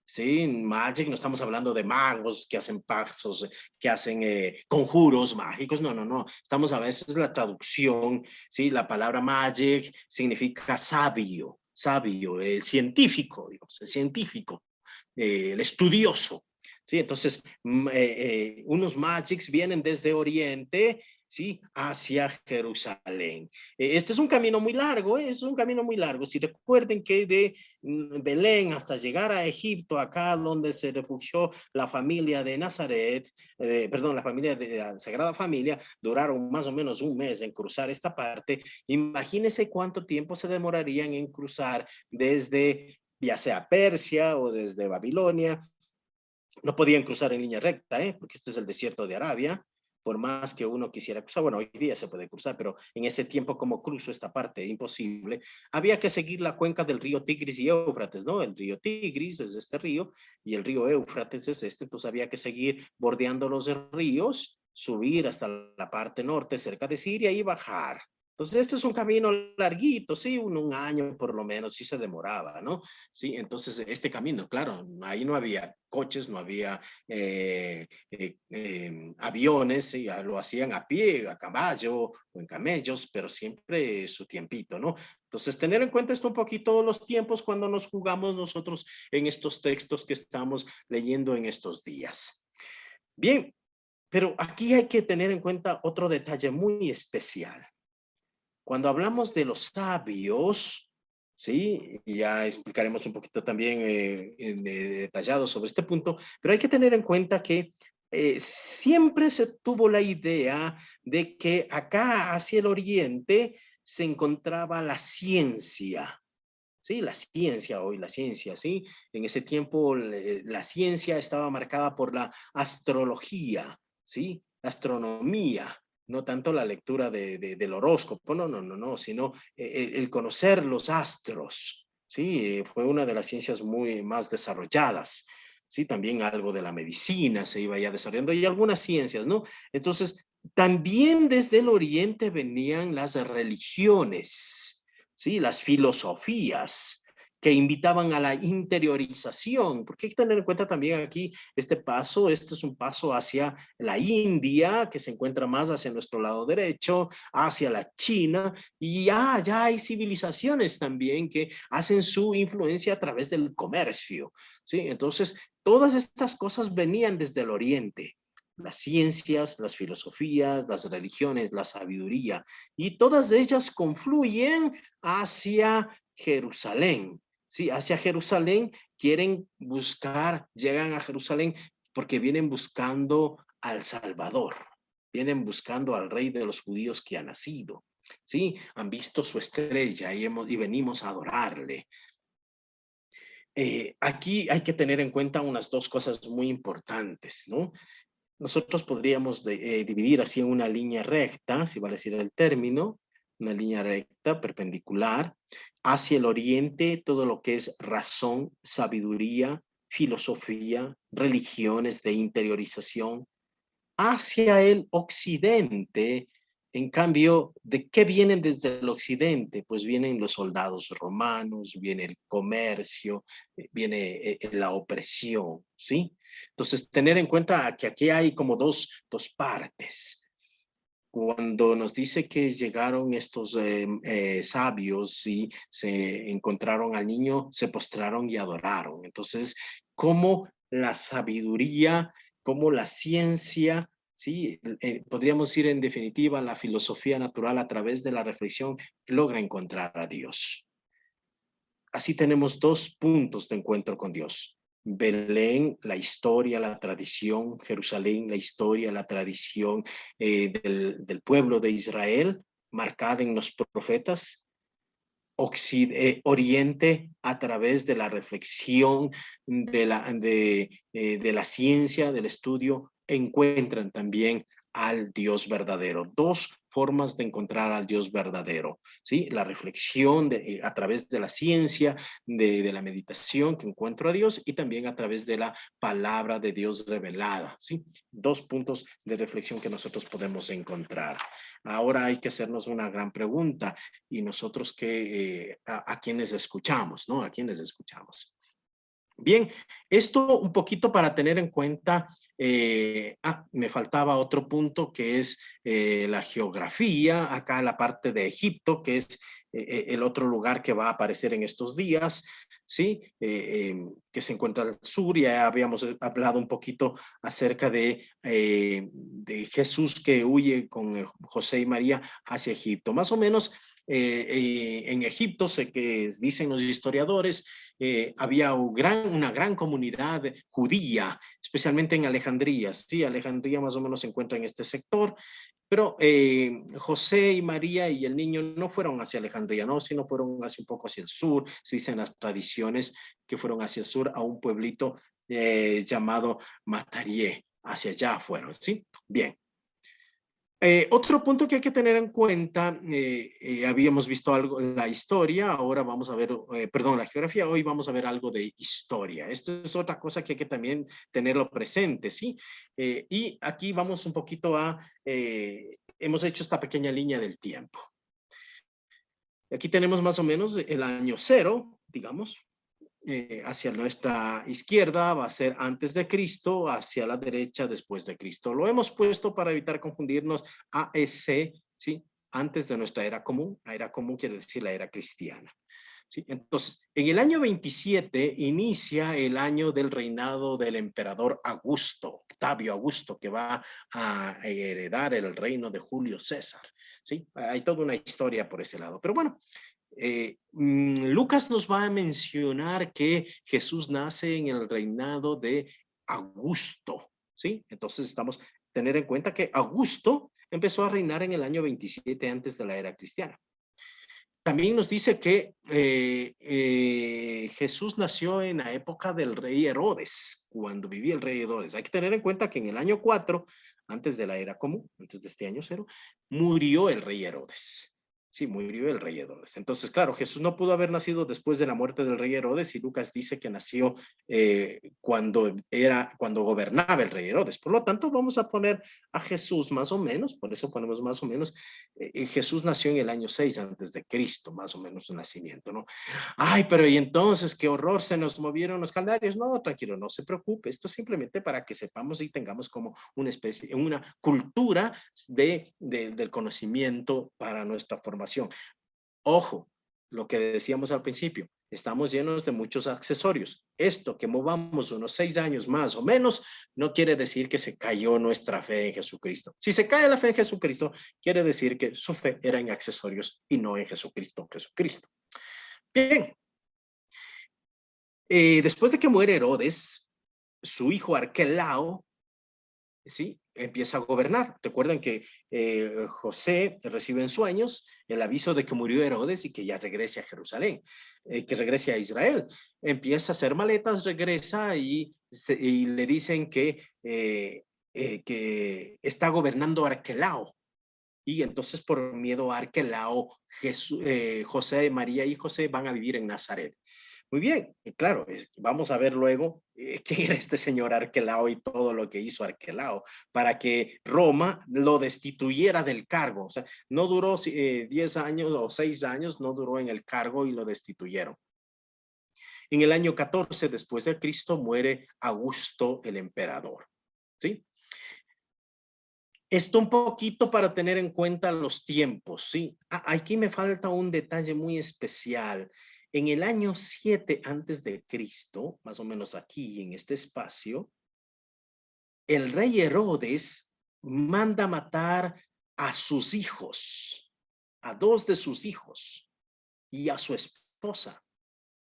¿sí? Magic, no estamos hablando de magos que hacen pasos, que hacen conjuros mágicos, no. Estamos a veces la traducción, ¿sí? La palabra magic significa sabio, el científico, digamos, el científico, el estudioso. ¿Sí? Entonces, unos magics vienen desde Oriente, ¿sí? Hacia Jerusalén. Este es un camino muy largo, es un camino muy largo. Si recuerden que de Belén hasta llegar a Egipto, acá donde se refugió la familia de Nazaret, la familia de la Sagrada Familia, duraron más o menos un mes en cruzar esta parte. Imagínense cuánto tiempo se demorarían en cruzar desde ya sea Persia o desde Babilonia. No podían cruzar en línea recta, porque este es el desierto de Arabia. Por más que uno quisiera cruzar, bueno, hoy día se puede cruzar, pero en ese tiempo, ¿cómo cruzo esta parte? Imposible. Había que seguir la cuenca del río Tigris y Éufrates, ¿no? El río Tigris es este río y el río Éufrates es este. Entonces había que seguir bordeando los ríos, subir hasta la parte norte, cerca de Siria y bajar. Entonces, este es un camino larguito, sí, un año por lo menos, sí se demoraba, ¿no? Sí, entonces este camino, claro, ahí no había coches, no había aviones, ¿sí? Lo hacían a pie, a caballo o en camellos, pero siempre su tiempito, ¿no? Entonces, tener en cuenta esto un poquito los tiempos cuando nos jugamos nosotros en estos textos que estamos leyendo en estos días. Bien, pero aquí hay que tener en cuenta otro detalle muy especial. Cuando hablamos de los sabios, ¿sí? Ya explicaremos un poquito también detallado sobre este punto, pero hay que tener en cuenta que siempre se tuvo la idea de que acá hacia el oriente se encontraba la ciencia. Sí, la ciencia hoy, la ciencia, ¿sí? En ese tiempo la ciencia estaba marcada por la astrología, ¿sí? La astronomía, no tanto la lectura del horóscopo, no, sino el conocer los astros, ¿sí? Fue una de las ciencias muy más desarrolladas, ¿sí? También algo de la medicina se iba ya desarrollando y algunas ciencias, ¿no? Entonces, también desde el oriente venían las religiones, ¿sí? Las filosofías que invitaban a la interiorización, porque hay que tener en cuenta también aquí este es un paso hacia la India, que se encuentra más hacia nuestro lado derecho, hacia la China, y ya hay civilizaciones también que hacen su influencia a través del comercio, ¿sí? Entonces, todas estas cosas venían desde el oriente. Las ciencias, las filosofías, las religiones, la sabiduría, y todas ellas confluyen hacia Jerusalén. Sí, hacia Jerusalén llegan a Jerusalén porque vienen buscando al Salvador, vienen buscando al Rey de los judíos que ha nacido. Sí, han visto su estrella y venimos a adorarle. Aquí hay que tener en cuenta unas dos cosas muy importantes, ¿no? Nosotros podríamos dividir así en una línea recta, si vale decir el término, una línea recta perpendicular, hacia el oriente todo lo que es razón, sabiduría, filosofía, religiones de interiorización, hacia el occidente. En cambio, ¿de qué vienen desde el occidente? Pues vienen los soldados romanos, viene el comercio, viene la opresión, ¿sí? Entonces, tener en cuenta que aquí hay como dos partes. Cuando nos dice que llegaron estos sabios y se encontraron al niño, se postraron y adoraron. Entonces, ¿cómo la sabiduría, cómo la ciencia, sí, podríamos decir en definitiva la filosofía natural a través de la reflexión logra encontrar a Dios? Así tenemos dos puntos de encuentro con Dios. Belén, la historia, la tradición; Jerusalén, la historia, la tradición del pueblo de Israel, marcada en los profetas; Oriente, a través de la reflexión, de la ciencia, del estudio, encuentran también al Dios verdadero. Dos formas de encontrar al Dios verdadero, ¿sí? La reflexión a través de la ciencia, de la meditación que encuentro a Dios y también a través de la palabra de Dios revelada, ¿sí? 2 puntos de reflexión que nosotros podemos encontrar. Ahora hay que hacernos una gran pregunta y nosotros a quienes escuchamos, ¿no? ¿A quienes escuchamos? Bien, esto un poquito para tener en cuenta, me faltaba otro punto que es la geografía, acá la parte de Egipto, que es el otro lugar que va a aparecer en estos días, ¿sí? Que se encuentra al sur. Ya habíamos hablado un poquito acerca de Jesús que huye con José y María hacia Egipto. Más o menos en Egipto, sé que dicen los historiadores, había una gran comunidad judía, especialmente en Alejandría. Sí, Alejandría más o menos se encuentra en este sector, pero José y María y el niño no fueron hacia Alejandría, ¿no? Sino fueron hacia un poco hacia el sur. Se dicen las tradiciones que fueron hacia el sur a un pueblito llamado Matarié. Hacia allá fueron, ¿sí? Bien. Otro punto que hay que tener en cuenta, habíamos visto algo en la historia, ahora vamos a ver, perdón, la geografía, hoy vamos a ver algo de historia. Esto es otra cosa que hay que también tenerlo presente, ¿sí? Y aquí vamos un poquito hemos hecho esta pequeña línea del tiempo. Aquí tenemos más o menos el año 0, digamos. Hacia nuestra izquierda va a ser antes de Cristo, hacia la derecha después de Cristo. Lo hemos puesto para evitar confundirnos. AEC, ¿sí? Antes de nuestra era común. La era común quiere decir la era cristiana, ¿sí? Entonces, en el año 27 inicia el año del reinado del emperador Augusto, Octavio Augusto, que va a heredar el reino de Julio César, ¿sí? Hay toda una historia por ese lado, pero bueno. Lucas nos va a mencionar que Jesús nace en el reinado de Augusto, ¿sí? Entonces tener en cuenta que Augusto empezó a reinar en el año 27 antes de la era cristiana. También nos dice que Jesús nació en la época del rey Herodes, cuando vivía el rey Herodes. Hay que tener en cuenta que en el año 4, antes de la era común, antes de este año 0, murió el rey Herodes. Sí, murió el rey Herodes. Entonces, claro, Jesús no pudo haber nacido después de la muerte del rey Herodes y Lucas dice que nació cuando gobernaba el rey Herodes. Por lo tanto, vamos a poner a Jesús más o menos, por eso ponemos más o menos, Jesús nació en el año 6 antes de Cristo, más o menos su nacimiento, ¿no? Ay, pero y entonces, qué horror, se nos movieron los calendarios. No, tranquilo, no se preocupe. Esto es simplemente para que sepamos y tengamos como una cultura del conocimiento para nuestra formación. Ojo, lo que decíamos al principio, estamos llenos de muchos accesorios. Esto que movamos unos 6 años más o menos, no quiere decir que se cayó nuestra fe en Jesucristo. Si se cae la fe en Jesucristo, quiere decir que su fe era en accesorios y no en Jesucristo. Bien. Después de que muere Herodes, su hijo Arquelao, ¿sí? Empieza a gobernar. Recuerden que José recibe en sueños el aviso de que murió Herodes y que ya regrese a Jerusalén, que regrese a Israel. Empieza a hacer maletas, regresa y le dicen que está gobernando Arquelao. Y entonces por miedo a Arquelao, José, María y José van a vivir en Nazaret. Muy bien, y claro, vamos a ver luego quién era este señor Arquelao y todo lo que hizo Arquelao para que Roma lo destituyera del cargo. O sea, no duró 10 años o 6 años, no duró en el cargo y lo destituyeron. En el año 14 después de Cristo muere Augusto el emperador, ¿sí? Esto un poquito para tener en cuenta los tiempos, ¿sí? Aquí me falta un detalle muy especial. En el año 7 antes de Cristo, más o menos aquí en este espacio, el rey Herodes manda matar a sus hijos, a 2 de sus hijos y a su esposa.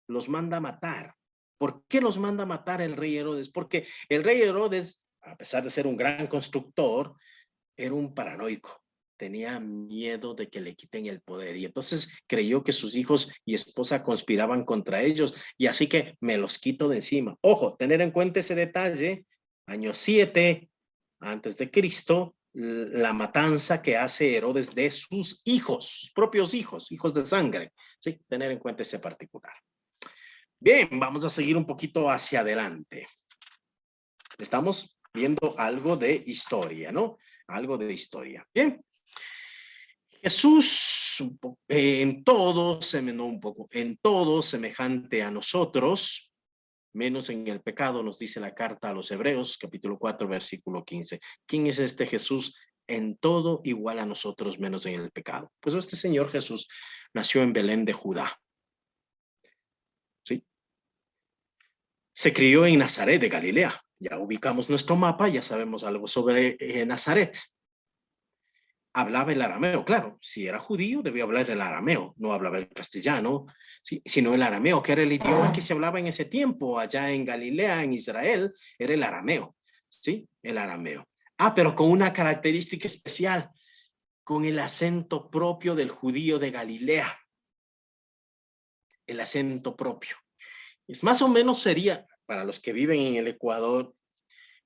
Los manda matar. ¿Por qué los manda matar el rey Herodes? Porque el rey Herodes, a pesar de ser un gran constructor, era un paranoico. Tenía miedo de que le quiten el poder y entonces creyó que sus hijos y esposa conspiraban contra ellos y así que me los quito de encima. Ojo, tener en cuenta ese detalle, año 7 antes de Cristo, la matanza que hace Herodes de sus hijos, sus propios hijos, hijos de sangre. Sí, tener en cuenta ese particular. Bien, vamos a seguir un poquito hacia adelante. Estamos viendo algo de historia, ¿no? Algo de historia. Bien. Jesús en todo, en todo semejante a nosotros, menos en el pecado, nos dice la carta a los Hebreos, capítulo 4, versículo 15. ¿Quién es este Jesús? En todo igual a nosotros, menos en el pecado. Pues este Señor Jesús nació en Belén de Judá. ¿Sí? Se crió en Nazaret de Galilea. Ya ubicamos nuestro mapa, ya sabemos algo sobre Nazaret. Hablaba el arameo, claro, si era judío debía hablar el arameo, no hablaba el castellano, ¿sí? Sino el arameo, que era el idioma que se hablaba en ese tiempo, allá en Galilea, en Israel, era el arameo, ¿sí? El arameo. Ah, pero con una característica especial, con el acento propio del judío de Galilea, el acento propio. Es más o menos sería, para los que viven en el Ecuador,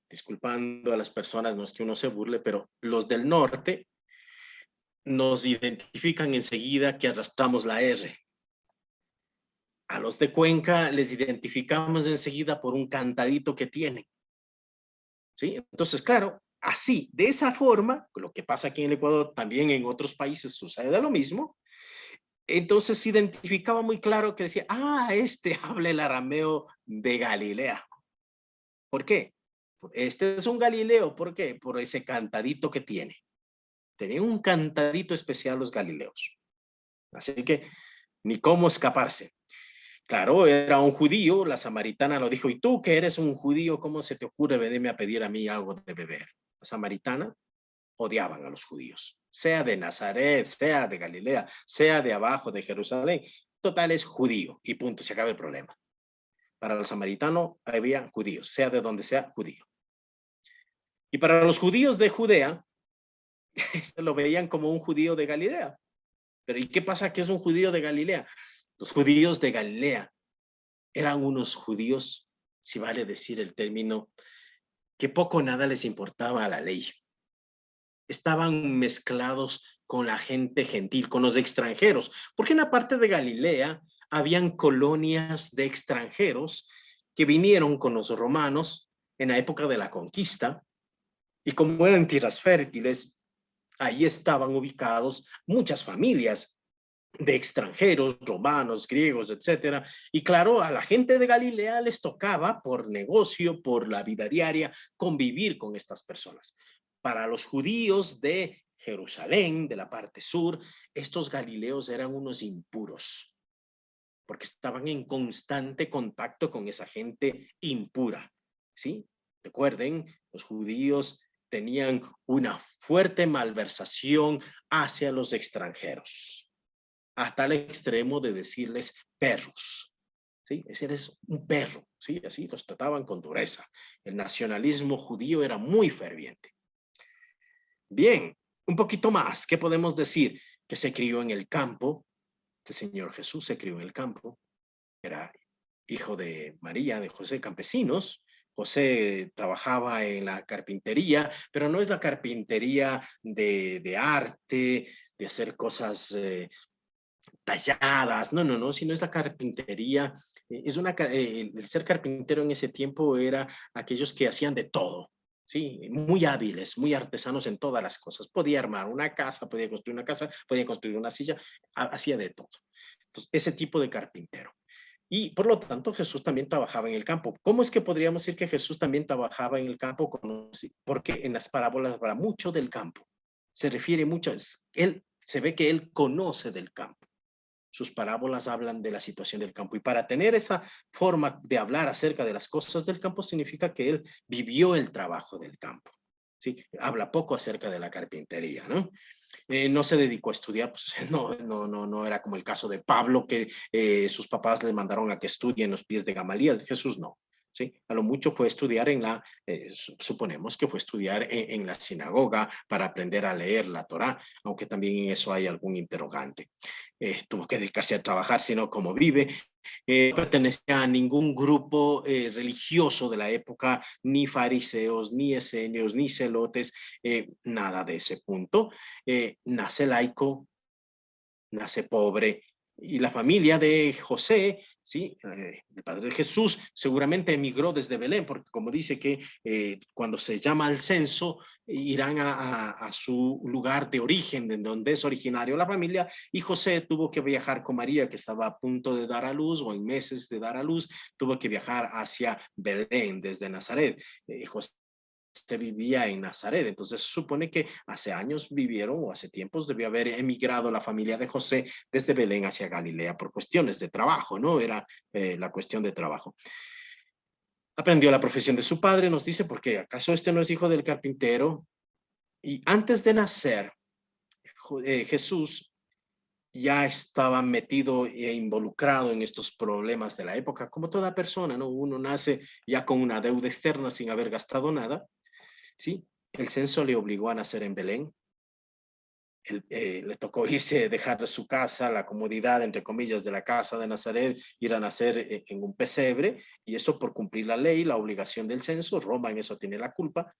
disculpando a las personas, no es que uno se burle, pero los del norte nos identifican enseguida que arrastramos la R. A los de Cuenca les identificamos enseguida por un cantadito que tienen. ¿Sí? Entonces, claro, así, de esa forma, lo que pasa aquí en el Ecuador, también en otros países sucede lo mismo. Entonces se identificaba muy claro que decía, este habla el arameo de Galilea. ¿Por qué? Este es un Galileo, ¿por qué? Por ese cantadito que tiene. Tenían un cantadito especial los galileos. Así que ni cómo escaparse. Claro, era un judío, la samaritana lo dijo, ¿y tú que eres un judío, cómo se te ocurre venirme a pedir a mí algo de beber? La samaritana odiaban a los judíos, sea de Nazaret, sea de Galilea, sea de abajo de Jerusalén. Total es judío y punto, se acaba el problema. Para los samaritanos había judíos, sea de donde sea judío. Y para los judíos de Judea, se lo veían como un judío de Galilea. Pero ¿y qué pasa que es un judío de Galilea? Los judíos de Galilea eran unos judíos, si vale decir el término, que poco o nada les importaba la ley. Estaban mezclados con la gente gentil, con los extranjeros, porque en la parte de Galilea habían colonias de extranjeros que vinieron con los romanos en la época de la conquista, y como eran tierras fértiles, ahí estaban ubicados muchas familias de extranjeros, romanos, griegos, etcétera. Y claro, a la gente de Galilea les tocaba por negocio, por la vida diaria, convivir con estas personas. Para los judíos de Jerusalén, de la parte sur, estos galileos eran unos impuros, porque estaban en constante contacto con esa gente impura, ¿sí? Recuerden, los judíos tenían una fuerte malversación hacia los extranjeros, hasta el extremo de decirles perros, ¿sí? Ese eres un perro, ¿sí? Así los trataban con dureza. El nacionalismo judío era muy ferviente. Bien, un poquito más, ¿qué podemos decir? Que se crió en el campo. Este Señor Jesús se crió en el campo. Era hijo de María, de José, campesinos. José trabajaba en la carpintería, pero no es la carpintería de arte, de hacer cosas talladas, no, sino es la carpintería, el ser carpintero en ese tiempo era aquellos que hacían de todo, ¿sí? Muy hábiles, muy artesanos en todas las cosas. Podía armar una casa, podía construir una casa, podía construir una silla, hacía de todo. Entonces, ese tipo de carpintero. Y por lo tanto Jesús también trabajaba en el campo. ¿Cómo es que podríamos decir que Jesús también trabajaba en el campo? Porque en las parábolas habla mucho del campo. Se refiere mucho, se ve que él conoce del campo. Sus parábolas hablan de la situación del campo. Y para tener esa forma de hablar acerca de las cosas del campo significa que él vivió el trabajo del campo. ¿Sí? Habla poco acerca de la carpintería, ¿no? No se dedicó a estudiar, pues no era como el caso de Pablo, que sus papás le mandaron a que estudie en los pies de Gamaliel. Jesús no. ¿Sí? A lo mucho fue estudiar suponemos que fue estudiar en la sinagoga para aprender a leer la Torá, aunque también en eso hay algún interrogante. Tuvo que dedicarse a trabajar, sino como vive, No pertenecía a ningún grupo religioso de la época, ni fariseos, ni esenios, ni celotes, nada de ese punto. Nace laico, nace pobre, y la familia de José, ¿sí? El padre de Jesús, seguramente emigró desde Belén, porque como dice que cuando se llama al censo, irán a su lugar de origen, de donde es originario la familia, y José tuvo que viajar con María, que estaba a punto de dar a luz, o en meses de dar a luz, tuvo que viajar hacia Belén, desde Nazaret. José se vivía en Nazaret, entonces se supone que hace años vivieron o hace tiempos debió haber emigrado la familia de José desde Belén hacia Galilea por cuestiones de trabajo, ¿no? Era la cuestión de trabajo. Aprendió la profesión de su padre, nos dice, porque ¿acaso este no es hijo del carpintero? Y antes de nacer, Jesús ya estaba metido e involucrado en estos problemas de la época, como toda persona, ¿no? Uno nace ya con una deuda externa sin haber gastado nada. Sí, el censo le obligó a nacer en Belén. Le tocó irse, dejar su casa, la comodidad, entre comillas, de la casa de Nazaret, ir a nacer en un pesebre, y eso por cumplir la ley, la obligación del censo. Roma en eso tiene la culpa.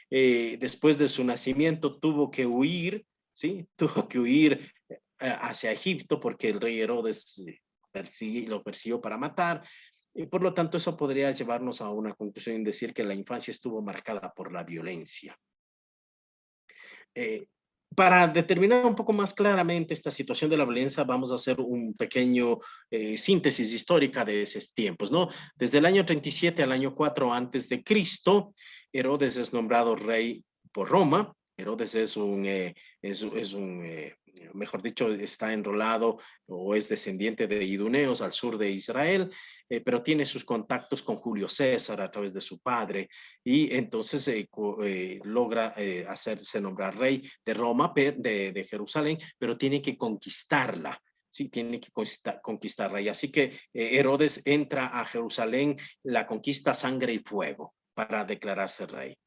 Después de su nacimiento tuvo que huir, ¿sí? Tuvo que huir hacia Egipto porque el rey Herodes lo persiguió para matar. Y por lo tanto, eso podría llevarnos a una conclusión en decir que la infancia estuvo marcada por la violencia. Para determinar un poco más claramente esta situación de la violencia, vamos a hacer un pequeño síntesis histórica de esos tiempos, ¿no? Desde el año 37 al año 4 antes de Cristo, Herodes es nombrado rey por Roma. Herodes mejor dicho, está enrolado o es descendiente de iduneos al sur de Israel, pero tiene sus contactos con Julio César a través de su padre, y entonces logra hacerse nombrar rey de Roma, de Jerusalén, pero tiene que conquistarla. Sí, tiene que conquistarla. Y así que Herodes entra a Jerusalén, la conquista sangre y fuego para declararse rey.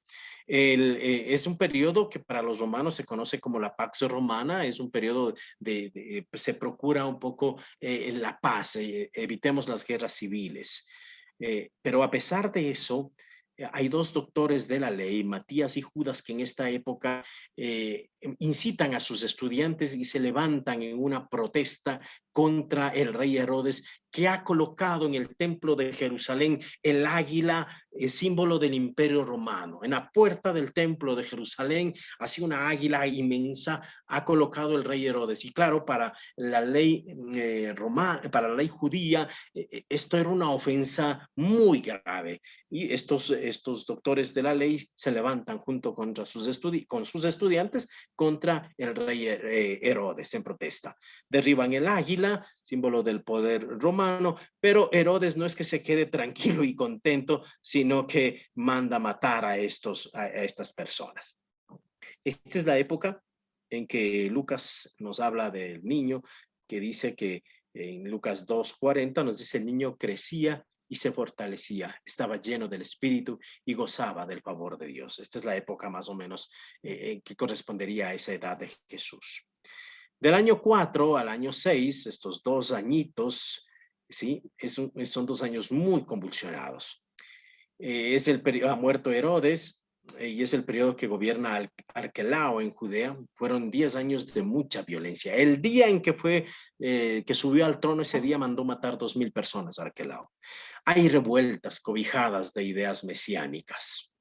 Es un periodo que para los romanos se conoce como la Pax Romana. Es un periodo pues se procura un poco la paz, evitemos las guerras civiles. Pero a pesar de eso, hay dos doctores de la ley, Matías y Judas, que en esta época incitan a sus estudiantes y se levantan en una protesta contra el rey Herodes, que ha colocado en el templo de Jerusalén el águila, símbolo del imperio romano. En la puerta del templo de Jerusalén, así una águila inmensa, ha colocado el rey Herodes. Y claro, para la ley romana, para la ley judía, esto era una ofensa muy grave. Y estos doctores de la ley se levantan junto con sus estudiantes contra el rey Herodes en protesta. Derriban el águila, símbolo del poder romano, pero Herodes no es que se quede tranquilo y contento, sino que manda matar a estas personas. Esta es la época en que Lucas nos habla del niño, que dice que en Lucas 2:40 nos dice: el niño crecía y se fortalecía, estaba lleno del Espíritu y gozaba del favor de Dios. Esta es la época más o menos que correspondería a esa edad de Jesús. Del año 4 al año 6, estos 2 añitos, ¿sí? Son 2 años muy convulsionados. Es el periodo, ha muerto Herodes, y es el periodo que gobierna Arquelao en Judea. Fueron 10 años de mucha violencia. El día en que subió al trono, ese día mandó matar 2,000 personas Arquelao. Hay revueltas cobijadas de ideas mesiánicas.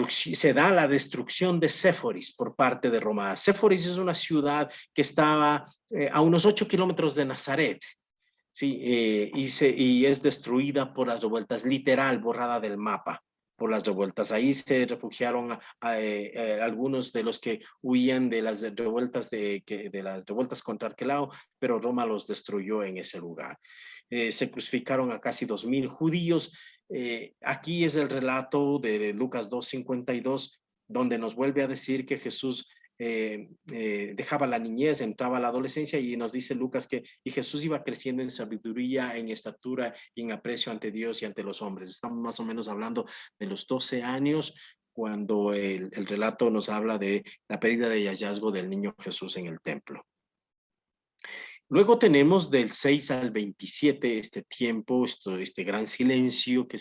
Se da la destrucción de Séforis por parte de Roma. Séforis es una ciudad que estaba a unos 8 kilómetros de Nazaret, ¿sí? Y es destruida por las revueltas, literal, borrada del mapa por las revueltas. Ahí se refugiaron algunos de los que huían de las revueltas contra Arquelao, pero Roma los destruyó en ese lugar. Se crucificaron a casi 2,000 judíos. Aquí es el relato de Lucas 2:52, donde nos vuelve a decir que Jesús dejaba la niñez, entraba a la adolescencia, y nos dice Lucas que Jesús iba creciendo en sabiduría, en estatura y en aprecio ante Dios y ante los hombres. Estamos más o menos hablando de los 12 años cuando el relato nos habla de la pérdida de hallazgo del niño Jesús en el templo. Luego tenemos del 6 al 27 este tiempo, este gran silencio que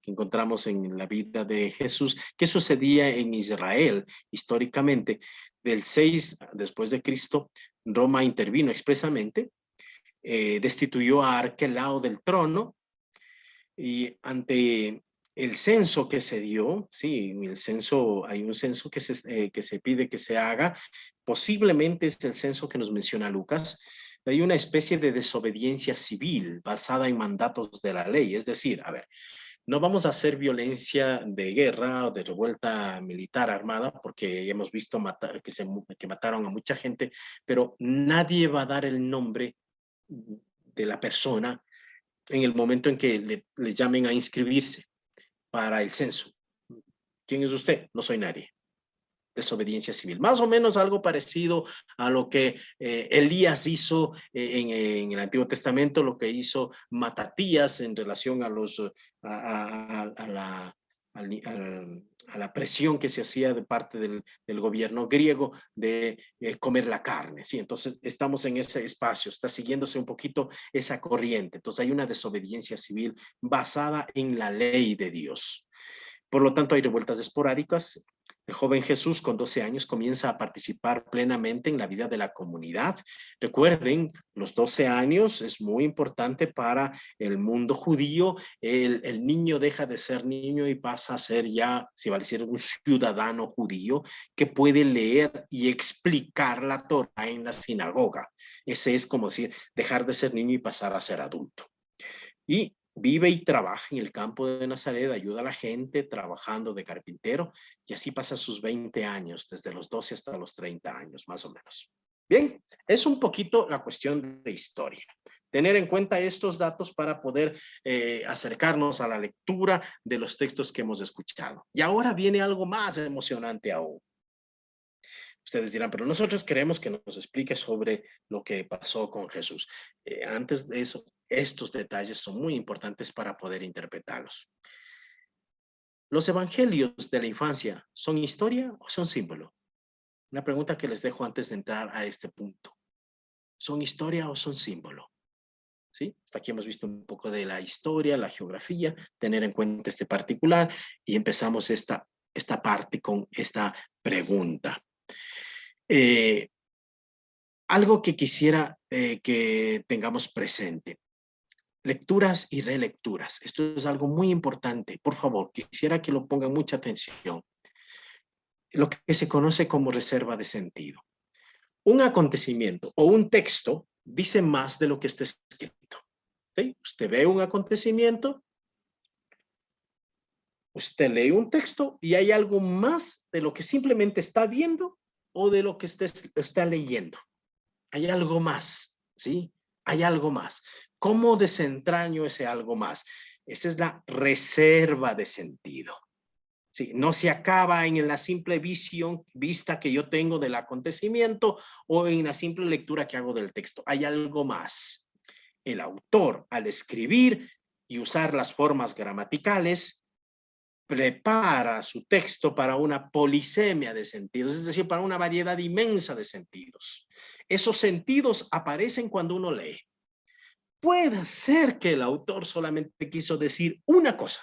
encontramos en la vida de Jesús, que sucedía en Israel históricamente. Del 6 después de Cristo, Roma intervino expresamente, destituyó a Arquelao del trono y ante el censo que se dio, sí, hay un censo que se pide que se haga, posiblemente es el censo que nos menciona Lucas. Hay una especie de desobediencia civil basada en mandatos de la ley, es decir, a ver, no vamos a hacer violencia de guerra o de revuelta militar armada, porque hemos visto que mataron a mucha gente, pero nadie va a dar el nombre de la persona en el momento en que le llamen a inscribirse para el censo. ¿Quién es usted? No soy nadie. Desobediencia civil. Más o menos algo parecido a lo que Elías hizo en el Antiguo Testamento, lo que hizo Matatías en relación a la presión que se hacía de parte del gobierno griego de comer la carne. ¿Sí? Entonces estamos en ese espacio, está siguiéndose un poquito esa corriente. Entonces hay una desobediencia civil basada en la ley de Dios. Por lo tanto, hay revueltas esporádicas. El joven Jesús, con 12 años, comienza a participar plenamente en la vida de la comunidad. Recuerden, los 12 años es muy importante para el mundo judío. El niño deja de ser niño y pasa a ser ya, se va a decir, un ciudadano judío que puede leer y explicar la Torá en la sinagoga. Ese es como decir, dejar de ser niño y pasar a ser adulto. Y vive y trabaja en el campo de Nazaret, ayuda a la gente trabajando de carpintero y así pasa sus 20 años, desde los 12 hasta los 30 años, más o menos. Bien, es un poquito la cuestión de historia. Tener en cuenta estos datos para poder acercarnos a la lectura de los textos que hemos escuchado. Y ahora viene algo más emocionante aún. Ustedes dirán, pero nosotros queremos que nos explique sobre lo que pasó con Jesús. Antes de eso, estos detalles son muy importantes para poder interpretarlos. ¿Los evangelios de la infancia son historia o son símbolo? Una pregunta que les dejo antes de entrar a este punto. ¿Son historia o son símbolo? ¿Sí? Hasta aquí hemos visto un poco de la historia, la geografía, tener en cuenta este particular y empezamos esta parte con esta pregunta. Algo que quisiera que tengamos presente. Lecturas y relecturas. Esto es algo muy importante. Por favor, quisiera que lo pongan mucha atención. Lo que se conoce como reserva de sentido. Un acontecimiento o un texto dice más de lo que está escrito. ¿Sí? Usted ve un acontecimiento, usted lee un texto y hay algo más de lo que simplemente está viendo o de lo que está leyendo. Hay algo más, ¿sí? Hay algo más. ¿Cómo desentraño ese algo más? Esa es la reserva de sentido. ¿Sí? No se acaba en la simple vista que yo tengo del acontecimiento o en la simple lectura que hago del texto. Hay algo más. El autor, al escribir y usar las formas gramaticales, prepara su texto para una polisemia de sentidos, es decir, para una variedad inmensa de sentidos. Esos sentidos aparecen cuando uno lee. Puede ser que el autor solamente quiso decir una cosa.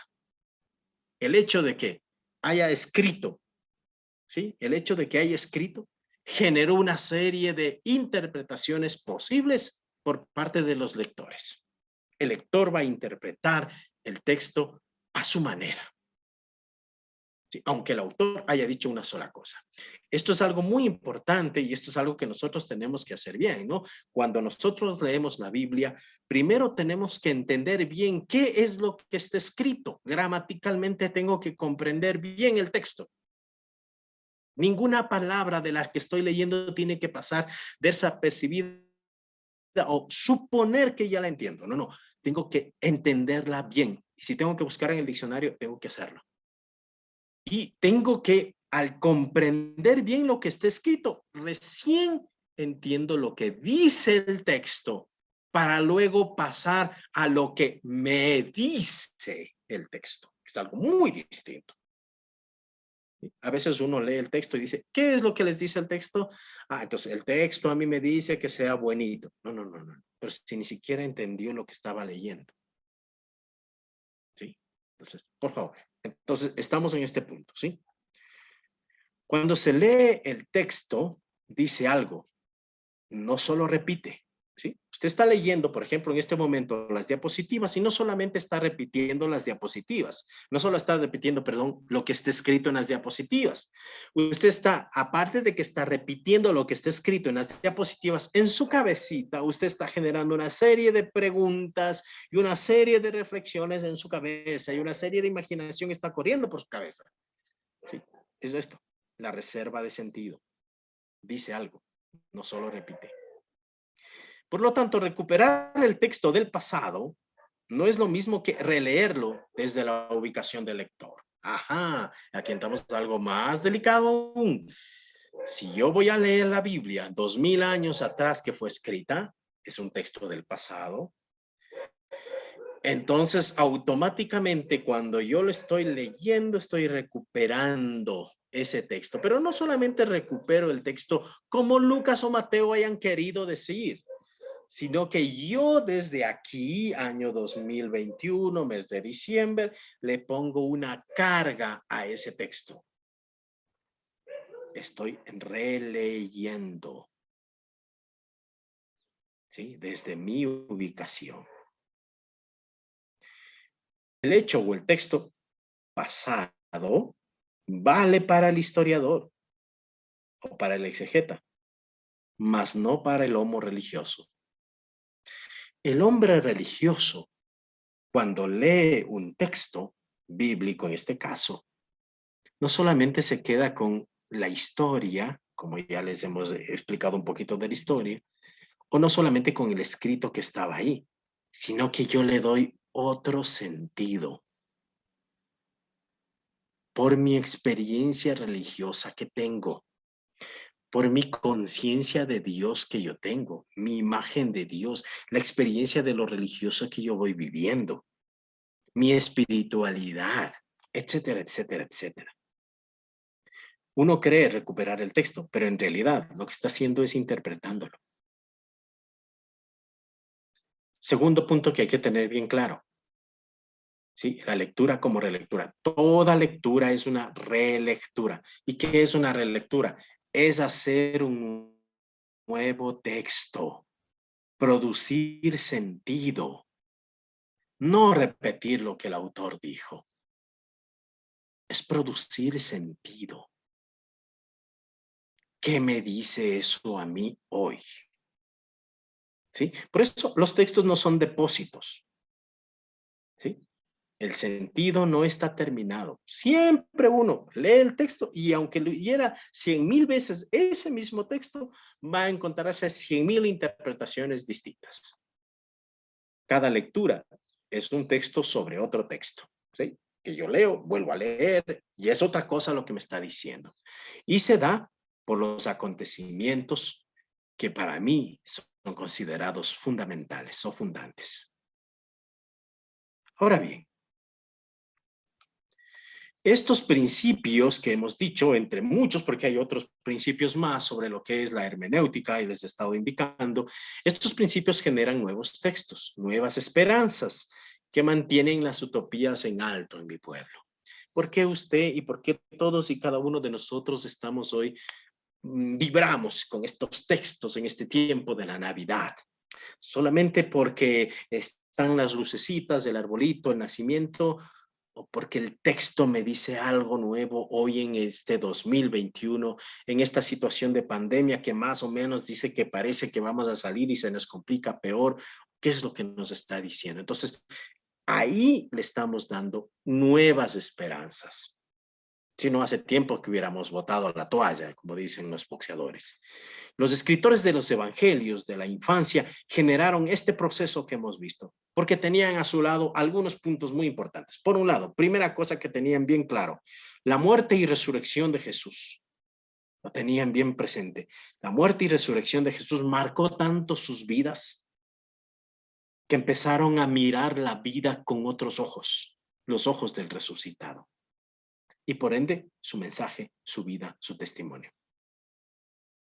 El hecho de que haya escrito, ¿sí? El hecho de que haya escrito generó una serie de interpretaciones posibles por parte de los lectores. El lector va a interpretar el texto a su manera. Sí, aunque el autor haya dicho una sola cosa. Esto es algo muy importante y esto es algo que nosotros tenemos que hacer bien, ¿no? Cuando nosotros leemos la Biblia, primero tenemos que entender bien qué es lo que está escrito. Gramaticalmente tengo que comprender bien el texto. Ninguna palabra de la que estoy leyendo tiene que pasar desapercibida o suponer que ya la entiendo. No, no. Tengo que entenderla bien. Y si tengo que buscar en el diccionario, tengo que hacerlo. Y tengo que, al comprender bien lo que está escrito, recién entiendo lo que dice el texto para luego pasar a lo que me dice el texto. Es algo muy distinto. A veces uno lee el texto y dice, ¿qué es lo que les dice el texto? Ah, entonces el texto a mí me dice que sea bonito. No, no, no, no. Pero si ni siquiera entendió lo que estaba leyendo. ¿Sí? Entonces, por favor. Entonces, estamos en este punto, ¿sí? Cuando se lee el texto, dice algo. No solo repite, ¿sí? Usted está leyendo, por ejemplo, en este momento las diapositivas y no solamente está repitiendo las diapositivas, no solo está repitiendo, perdón, lo que está escrito en las diapositivas. Usted está, aparte de que está repitiendo lo que está escrito en las diapositivas, en su cabecita, usted está generando una serie de preguntas y una serie de reflexiones en su cabeza y una serie de imaginación está corriendo por su cabeza. ¿Sí? Es esto, la reserva de sentido. Dice algo. No solo repite. Por lo tanto, recuperar el texto del pasado no es lo mismo que releerlo desde la ubicación del lector. Ajá, aquí entramos a algo más delicado aún. Si yo voy a leer la Biblia 2000 años atrás que fue escrita, es un texto del pasado. Entonces, automáticamente cuando yo lo estoy leyendo, estoy recuperando ese texto. Pero no solamente recupero el texto como Lucas o Mateo hayan querido decir, sino que yo desde aquí, año 2021, mes de diciembre, le pongo una carga a ese texto. Estoy releyendo, ¿sí? Desde mi ubicación. El hecho o el texto pasado vale para el historiador o para el exegeta, mas no para el homo religioso. El hombre religioso, cuando lee un texto bíblico en este caso, no solamente se queda con la historia, como ya les hemos explicado un poquito de la historia, o no solamente con el escrito que estaba ahí, sino que yo le doy otro sentido. Por mi experiencia religiosa que tengo, por mi conciencia de Dios que yo tengo, mi imagen de Dios, la experiencia de lo religioso que yo voy viviendo, mi espiritualidad, etcétera, etcétera, etcétera. Uno cree recuperar el texto, pero en realidad lo que está haciendo es interpretándolo. Segundo punto que hay que tener bien claro. ¿Sí? La lectura como relectura. Toda lectura es una relectura. ¿Y qué es una relectura? Es hacer un nuevo texto, producir sentido, no repetir lo que el autor dijo. Es producir sentido. ¿Qué me dice eso a mí hoy? ¿Sí? Por eso los textos no son depósitos. ¿Sí? El sentido no está terminado. Siempre uno lee el texto y aunque leyera 100,000 veces ese mismo texto, va a encontrarse 100,000 interpretaciones distintas. Cada lectura es un texto sobre otro texto, ¿sí? Que yo leo, vuelvo a leer y es otra cosa lo que me está diciendo. Y se da por los acontecimientos que para mí son considerados fundamentales o fundantes. Ahora bien, estos principios que hemos dicho, entre muchos, porque hay otros principios más sobre lo que es la hermenéutica y les he estado indicando, estos principios generan nuevos textos, nuevas esperanzas que mantienen las utopías en alto en mi pueblo. ¿Por qué usted y por qué todos y cada uno de nosotros estamos hoy, vibramos con estos textos en este tiempo de la Navidad? Solamente porque están las lucecitas, el arbolito, el nacimiento, o porque el texto me dice algo nuevo hoy en este 2021, en esta situación de pandemia que más o menos dice que parece que vamos a salir y se nos complica peor. ¿Qué es lo que nos está diciendo? Entonces, ahí le estamos dando nuevas esperanzas. Si no, hace tiempo que hubiéramos botado la toalla, como dicen los boxeadores. Los escritores de los evangelios de la infancia generaron este proceso que hemos visto, porque tenían a su lado algunos puntos muy importantes. Por un lado, primera cosa que tenían bien claro, la muerte y resurrección de Jesús. Lo tenían bien presente. La muerte y resurrección de Jesús marcó tanto sus vidas que empezaron a mirar la vida con otros ojos, los ojos del resucitado. y por ende su mensaje, su vida, su testimonio.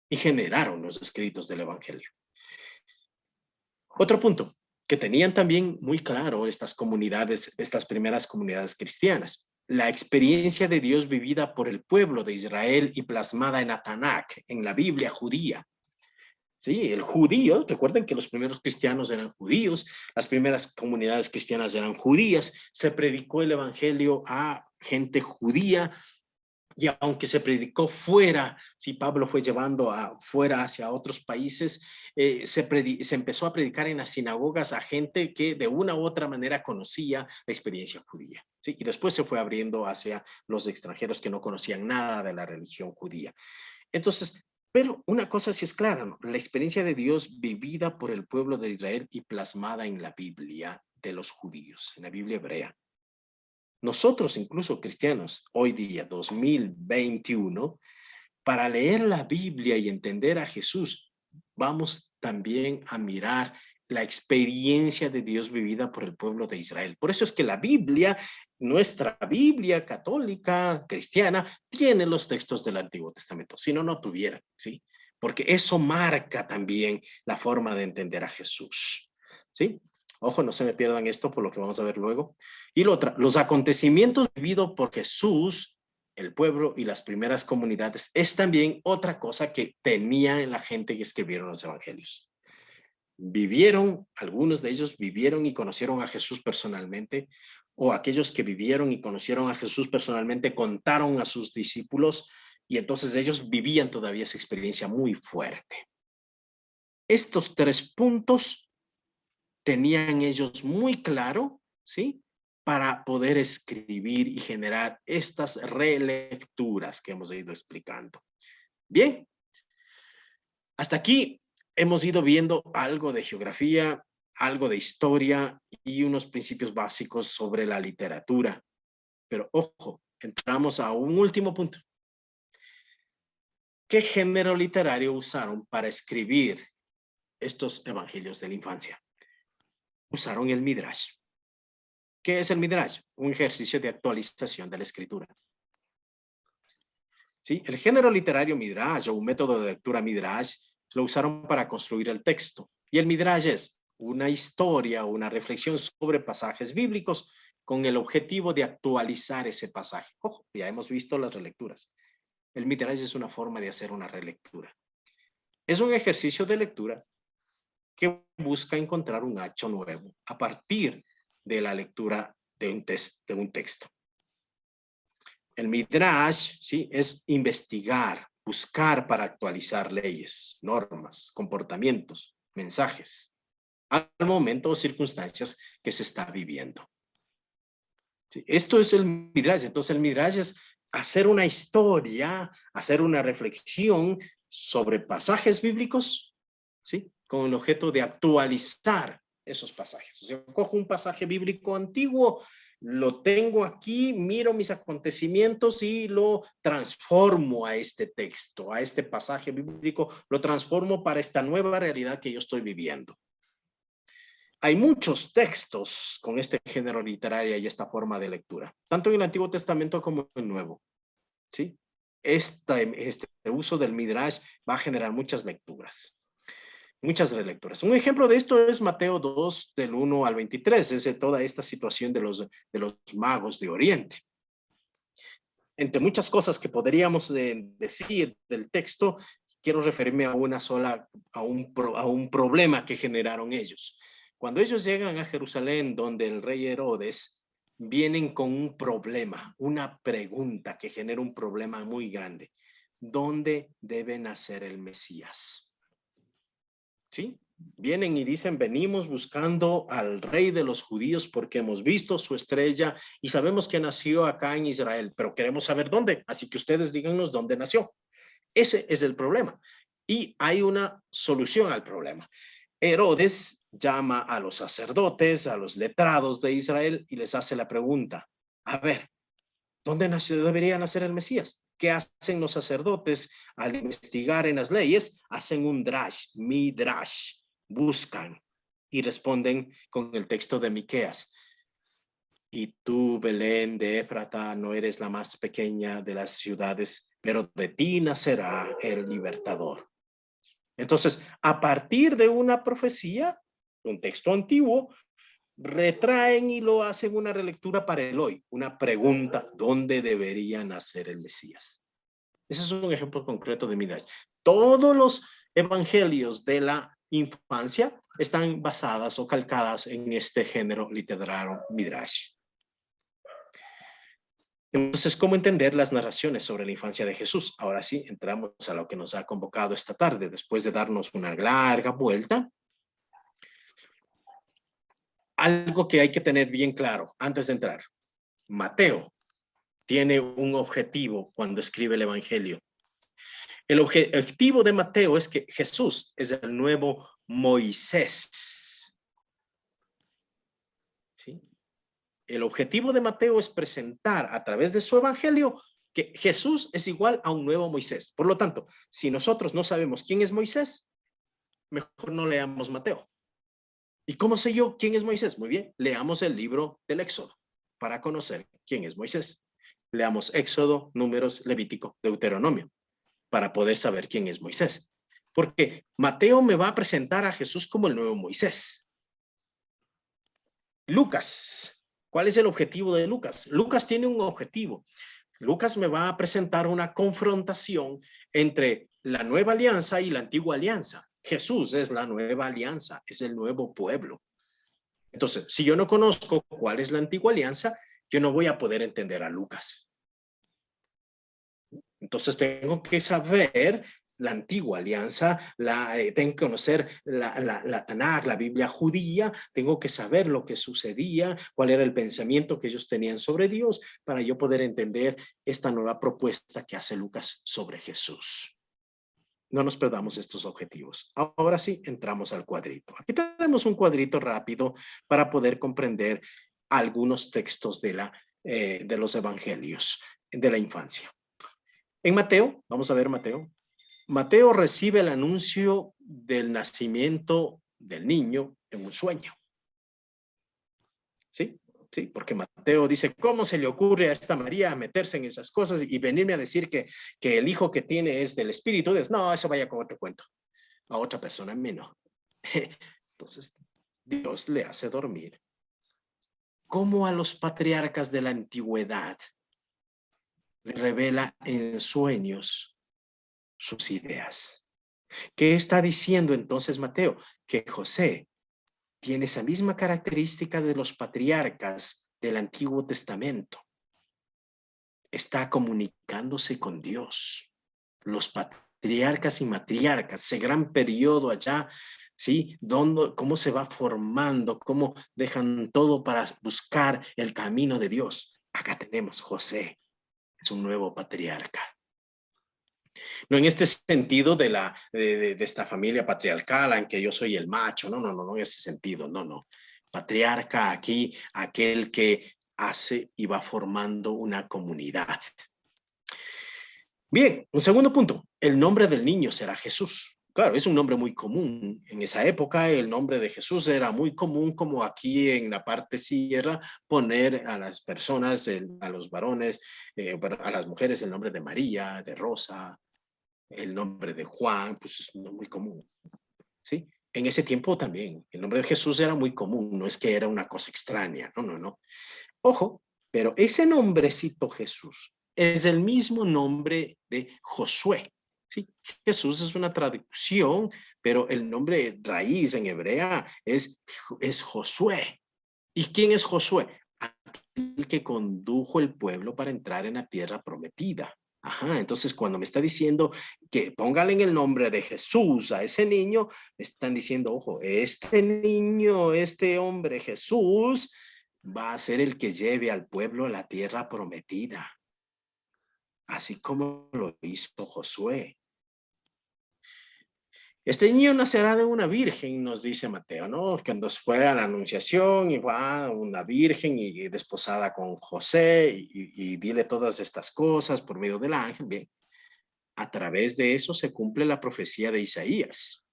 Y generaron los escritos del Evangelio. Otro punto que tenían también muy claro estas comunidades, estas primeras comunidades cristianas, la experiencia de Dios vivida por el pueblo de Israel y plasmada en Tanakh, en la Biblia judía. Sí, el judío, recuerden que los primeros cristianos eran judíos, las primeras comunidades cristianas eran judías, se predicó el evangelio a gente judía, y aunque se predicó fuera, si Pablo fue llevando fuera hacia otros países, se empezó a predicar en las sinagogas a gente que de una u otra manera conocía la experiencia judía, ¿sí? Y después se fue abriendo hacia los extranjeros que no conocían nada de la religión judía. Entonces, pero una cosa sí es clara, ¿no? La experiencia de Dios vivida por el pueblo de Israel y plasmada en la Biblia de los judíos, en la Biblia hebrea. Nosotros, incluso cristianos, hoy día, 2021, para leer la Biblia y entender a Jesús, vamos también a mirar la experiencia de Dios vivida por el pueblo de Israel. Por eso es que la Biblia, nuestra Biblia católica, cristiana, tiene los textos del Antiguo Testamento. Si no, no tuviera, ¿sí? Porque eso marca también la forma de entender a Jesús, ¿sí? Ojo, no se me pierdan esto por lo que vamos a ver luego. Y lo otro, los acontecimientos vividos por Jesús, el pueblo y las primeras comunidades, es también otra cosa que tenía la gente que escribieron los evangelios. Vivieron, algunos de ellos vivieron y conocieron a Jesús personalmente, o aquellos que vivieron y conocieron a Jesús personalmente contaron a sus discípulos, y entonces ellos vivían todavía esa experiencia muy fuerte. Estos 3 puntos tenían ellos muy claro, ¿sí? Para poder escribir y generar estas relecturas que hemos ido explicando. Bien, hasta aquí hemos ido viendo algo de geografía, algo de historia y unos principios básicos sobre la literatura. Pero ojo, entramos a un último punto. ¿Qué género literario usaron para escribir estos evangelios de la infancia? Usaron el Midrash. ¿Qué es el Midrash? Un ejercicio de actualización de la escritura. ¿Sí? El género literario Midrash o un método de lectura Midrash lo usaron para construir el texto. Y el Midrash es una historia o una reflexión sobre pasajes bíblicos con el objetivo de actualizar ese pasaje. Ojo, ya hemos visto las relecturas. El Midrash es una forma de hacer una relectura. Es un ejercicio de lectura que busca encontrar un hecho nuevo a partir de la lectura de un texto. El Midrash, ¿sí? Es investigar, buscar para actualizar leyes, normas, comportamientos, mensajes, al momento o circunstancias que se está viviendo. ¿Sí? Esto es el Midrash. Entonces el Midrash es hacer una historia, hacer una reflexión sobre pasajes bíblicos, ¿sí? Con el objeto de actualizar esos pasajes. O sea, cojo un pasaje bíblico antiguo, lo tengo aquí, miro mis acontecimientos y lo transformo a este texto, a este pasaje bíblico, lo transformo para esta nueva realidad que yo estoy viviendo. Hay muchos textos con este género literario y esta forma de lectura, tanto en el Antiguo Testamento como en el Nuevo, ¿sí? Este uso del Midrash va a generar muchas lecturas. Muchas relecturas. Un ejemplo de esto es Mateo 2, del 1 al 23, es de toda esta situación de los magos de Oriente. Entre muchas cosas que podríamos decir del texto, quiero referirme a una sola, a un problema que generaron ellos. Cuando ellos llegan a Jerusalén, donde el rey Herodes, vienen con un problema, una pregunta que genera un problema muy grande. ¿Dónde debe nacer el Mesías? ¿Sí? Vienen y dicen, venimos buscando al rey de los judíos porque hemos visto su estrella y sabemos que nació acá en Israel, pero queremos saber dónde, así que ustedes díganos dónde nació. Ese es el problema y hay una solución al problema. Herodes llama a los sacerdotes, a los letrados de Israel y les hace la pregunta, a ver, ¿dónde debería nacer el Mesías? ¿Qué hacen los sacerdotes al investigar en las leyes? Hacen un midrash, buscan y responden con el texto de Miqueas. Y tú, Belén de Éfrata, no eres la más pequeña de las ciudades, pero de ti nacerá el libertador. Entonces, a partir de una profecía, un texto antiguo, retraen y lo hacen una relectura para el hoy, una pregunta: ¿dónde debería nacer el Mesías? Ese es un ejemplo concreto de Midrash. Todos los evangelios de la infancia están basadas o calcadas en este género literario Midrash. Entonces, ¿cómo entender las narraciones sobre la infancia de Jesús? Ahora sí, entramos a lo que nos ha convocado esta tarde, después de darnos una larga vuelta. Algo que hay que tener bien claro antes de entrar. Mateo tiene un objetivo cuando escribe el Evangelio. El objetivo de Mateo es que Jesús es el nuevo Moisés. ¿Sí? El objetivo de Mateo es presentar a través de su Evangelio que Jesús es igual a un nuevo Moisés. Por lo tanto, si nosotros no sabemos quién es Moisés, mejor no leamos Mateo. ¿Y cómo sé yo quién es Moisés? Muy bien, leamos el libro del Éxodo para conocer quién es Moisés. Leamos Éxodo, Números, Levítico, Deuteronomio para poder saber quién es Moisés. Porque Mateo me va a presentar a Jesús como el nuevo Moisés. Lucas, ¿cuál es el objetivo de Lucas? Lucas tiene un objetivo. Lucas me va a presentar una confrontación entre la nueva alianza y la antigua alianza. Jesús es la nueva alianza, es el nuevo pueblo. Entonces, si yo no conozco cuál es la antigua alianza, yo no voy a poder entender a Lucas. Entonces, tengo que saber la antigua alianza, tengo que conocer la Tanaj, la Biblia judía, tengo que saber lo que sucedía, cuál era el pensamiento que ellos tenían sobre Dios, para yo poder entender esta nueva propuesta que hace Lucas sobre Jesús. No nos perdamos estos objetivos. Ahora sí, entramos al cuadrito. Aquí tenemos un cuadrito rápido para poder comprender algunos textos de los evangelios de la infancia. En Mateo, vamos a ver Mateo. Mateo recibe el anuncio del nacimiento del niño en un sueño. ¿Sí? Sí, porque Mateo dice, ¿cómo se le ocurre a esta María meterse en esas cosas y venirme a decir que el hijo que tiene es del Espíritu? No, eso vaya con otro cuento, a otra persona menos. Entonces, Dios le hace dormir. Como a los patriarcas de la antigüedad le revela en sueños sus ideas. ¿Qué está diciendo entonces Mateo? Que José tiene esa misma característica de los patriarcas del Antiguo Testamento. Está comunicándose con Dios. Los patriarcas y matriarcas, ese gran periodo allá, ¿sí? Cómo se va formando, cómo dejan todo para buscar el camino de Dios. Acá tenemos José, es un nuevo patriarca. No en este sentido de esta familia patriarcal en que yo soy el macho, no en ese sentido, no. Patriarca aquí, aquel que hace y va formando una comunidad. Bien, un segundo punto, el nombre del niño será Jesús. Claro, es un nombre muy común. En esa época el nombre de Jesús era muy común, como aquí en la parte sierra, poner a las personas, a los varones, a las mujeres el nombre de María, de Rosa, el nombre de Juan, pues es muy común, ¿sí? En ese tiempo también, el nombre de Jesús era muy común, no es que era una cosa extraña, no. Ojo, pero ese nombrecito Jesús es el mismo nombre de Josué, ¿sí? Jesús es una traducción, pero el nombre raíz en hebrea es Josué. ¿Y quién es Josué? Aquel que condujo el pueblo para entrar en la tierra prometida. Ajá, entonces cuando me está diciendo que póngale en el nombre de Jesús a ese niño, me están diciendo, ojo, este niño, este hombre Jesús, va a ser el que lleve al pueblo a la tierra prometida. Así como lo hizo Josué. Este niño nacerá de una virgen, nos dice Mateo, ¿no? Cuando fue a la anunciación y va una virgen y desposada con José y dile todas estas cosas por medio del ángel. Bien, a través de eso se cumple la profecía de Isaías.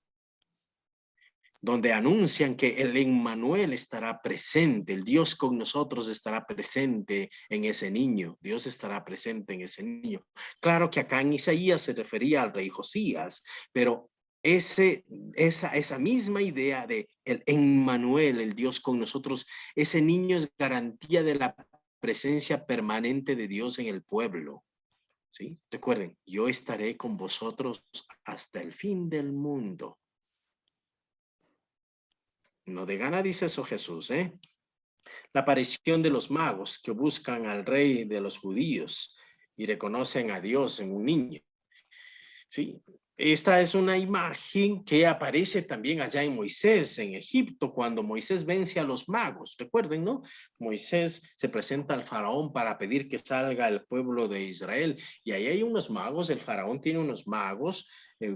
donde anuncian que el Emmanuel estará presente, el Dios con nosotros estará presente en ese niño, Dios estará presente en ese niño. Claro que acá en Isaías se refería al rey Josías, pero esa misma idea de el Emmanuel, el Dios con nosotros, ese niño es garantía de la presencia permanente de Dios en el pueblo. ¿Sí? Recuerden, yo estaré con vosotros hasta el fin del mundo. No de gana dice eso Jesús, ¿eh? La aparición de los magos que buscan al rey de los judíos y reconocen a Dios en un niño. ¿Sí? Esta es una imagen que aparece también allá en Moisés, en Egipto, cuando Moisés vence a los magos. Recuerden, ¿no? Moisés se presenta al faraón para pedir que salga el pueblo de Israel. Y ahí hay unos magos, el faraón tiene unos magos,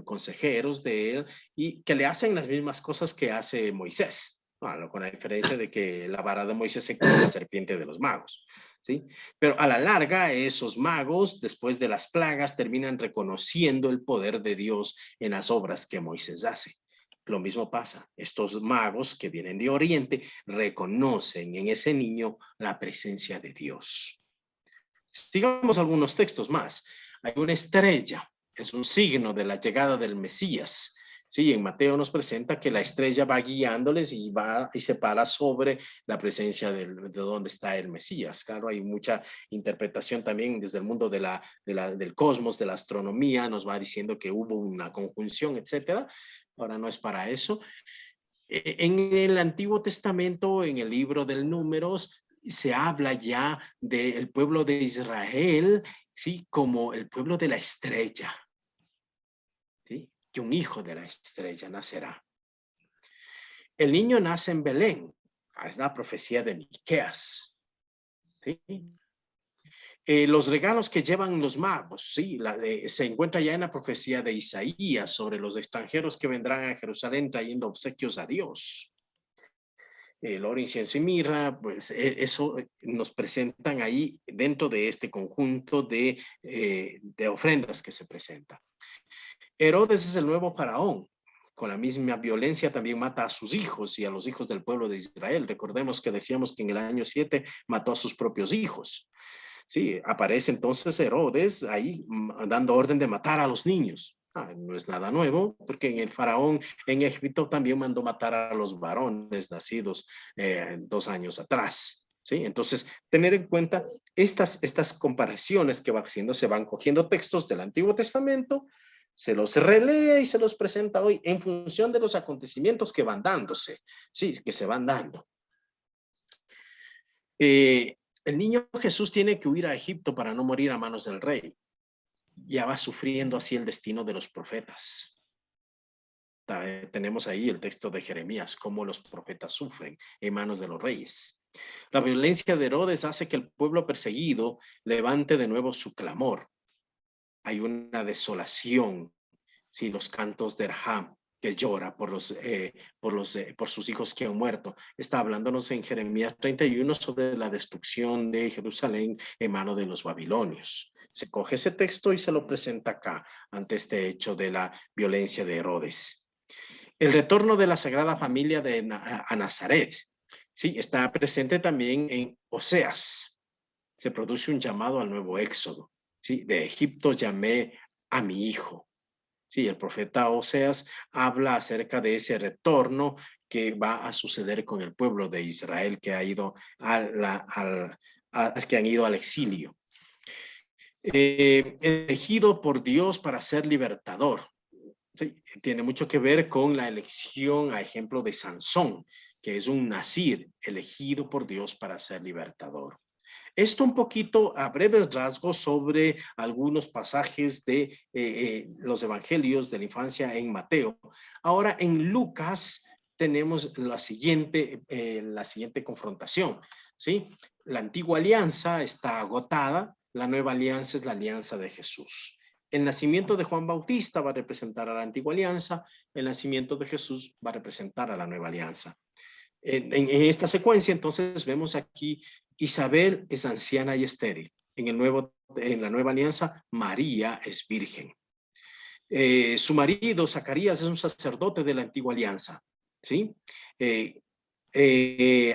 consejeros de él, y que le hacen las mismas cosas que hace Moisés. Bueno, con la diferencia de que la vara de Moisés se come la serpiente de los magos. ¿Sí? Pero a la larga, esos magos, después de las plagas, terminan reconociendo el poder de Dios en las obras que Moisés hace. Lo mismo pasa. Estos magos que vienen de Oriente reconocen en ese niño la presencia de Dios. Sigamos algunos textos más. Hay una estrella, es un signo de la llegada del Mesías. Sí, en Mateo nos presenta que la estrella va guiándoles y va y se para sobre la presencia de donde está el Mesías. Claro, hay mucha interpretación también desde el mundo del cosmos, de la astronomía, nos va diciendo que hubo una conjunción, etcétera. Ahora no es para eso. En el Antiguo Testamento, en el libro del Números, se habla ya del pueblo de Israel, sí, como el pueblo de la estrella. ¿Sí? Que un hijo de la estrella nacerá. El niño nace en Belén. Es la profecía de Miqueas. ¿Sí? Los regalos que llevan los magos, ¿sí? Se encuentra ya en la profecía de Isaías sobre los extranjeros que vendrán a Jerusalén trayendo obsequios a Dios. El oro, incienso y mirra, pues eso nos presentan ahí dentro de este conjunto de ofrendas que se presentan. Herodes es el nuevo faraón. Con la misma violencia también mata a sus hijos y a los hijos del pueblo de Israel. Recordemos que decíamos que en el año 7 mató a sus propios hijos. Sí, aparece entonces Herodes ahí dando orden de matar a los niños. No es nada nuevo, porque en el faraón en Egipto también mandó matar a los varones nacidos 2 años atrás. ¿Sí? Entonces, tener en cuenta estas comparaciones que va haciendo, se van cogiendo textos del Antiguo Testamento, se los relee y se los presenta hoy en función de los acontecimientos que van dándose, sí, que se van dando. El niño Jesús tiene que huir a Egipto para no morir a manos del rey. Ya va sufriendo así el destino de los profetas. Tenemos ahí el texto de Jeremías, cómo los profetas sufren en manos de los reyes. La violencia de Herodes hace que el pueblo perseguido levante de nuevo su clamor. Hay una desolación, sí, los cantos de Erham, que llora por sus hijos que han muerto. Está hablándonos en Jeremías 31 sobre la destrucción de Jerusalén en manos de los babilonios. Se coge ese texto y se lo presenta acá, ante este hecho de la violencia de Herodes. El retorno de la Sagrada Familia a Nazaret, sí, está presente también en Oseas. Se produce un llamado al nuevo éxodo. Sí, de Egipto llamé a mi hijo. Sí, el profeta Oseas habla acerca de ese retorno que va a suceder con el pueblo de Israel que ha ido que han ido al exilio. Elegido por Dios para ser libertador. Sí, tiene mucho que ver con la elección, a ejemplo de Sansón, que es un nazir elegido por Dios para ser libertador. Esto un poquito a breves rasgos sobre algunos pasajes de los evangelios de la infancia en Mateo. Ahora en Lucas tenemos la siguiente confrontación, ¿sí? La antigua alianza está agotada, la nueva alianza es la alianza de Jesús. El nacimiento de Juan Bautista va a representar a la antigua alianza, el nacimiento de Jesús va a representar a la nueva alianza. En esta secuencia entonces vemos aquí Isabel es anciana y estéril. En la nueva alianza, María es virgen. Su marido, Zacarías, es un sacerdote de la antigua alianza. ¿sí?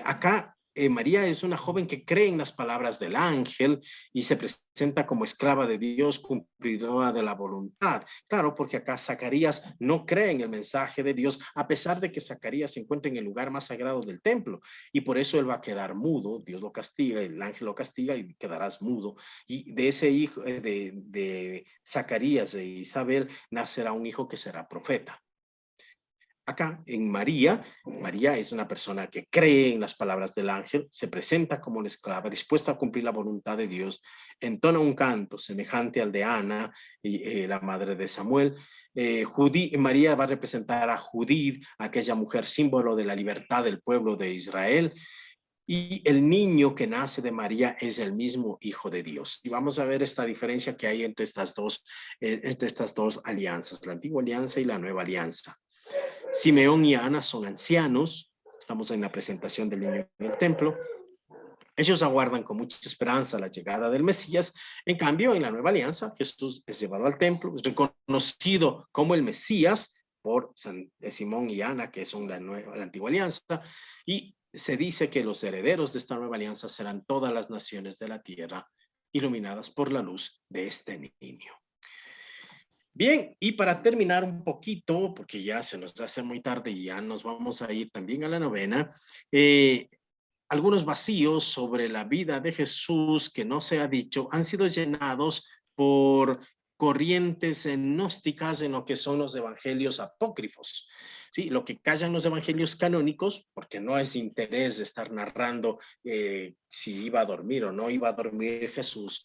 Acá María es una joven que cree en las palabras del ángel y se presenta como esclava de Dios, cumplidora de la voluntad. Claro, porque acá Zacarías no cree en el mensaje de Dios, a pesar de que Zacarías se encuentra en el lugar más sagrado del templo, y por eso él va a quedar mudo. Dios lo castiga, el ángel lo castiga y quedarás mudo. Y de ese hijo, de Zacarías, de Isabel, nacerá un hijo que será profeta. Acá en María, María es una persona que cree en las palabras del ángel, se presenta como una esclava, dispuesta a cumplir la voluntad de Dios, entona un canto semejante al de Ana, la madre de Samuel. María va a representar a Judith, aquella mujer símbolo de la libertad del pueblo de Israel, y el niño que nace de María es el mismo Hijo de Dios. Y vamos a ver esta diferencia que hay entre estas dos alianzas, la antigua alianza y la nueva alianza. Simeón y Ana son ancianos, estamos en la presentación del niño en el templo. Ellos aguardan con mucha esperanza la llegada del Mesías. En cambio, en la nueva alianza, Jesús es llevado al templo, es reconocido como el Mesías por Simón y Ana, que son la antigua alianza, y se dice que los herederos de esta nueva alianza serán todas las naciones de la tierra, iluminadas por la luz de este niño. Bien, y para terminar un poquito, porque ya se nos hace muy tarde y ya nos vamos a ir también a la novena, algunos vacíos sobre la vida de Jesús que no se ha dicho han sido llenados por corrientes gnósticas en lo que son los evangelios apócrifos. Sí, lo que callan los evangelios canónicos, porque no es interés de estar narrando si iba a dormir o no iba a dormir Jesús.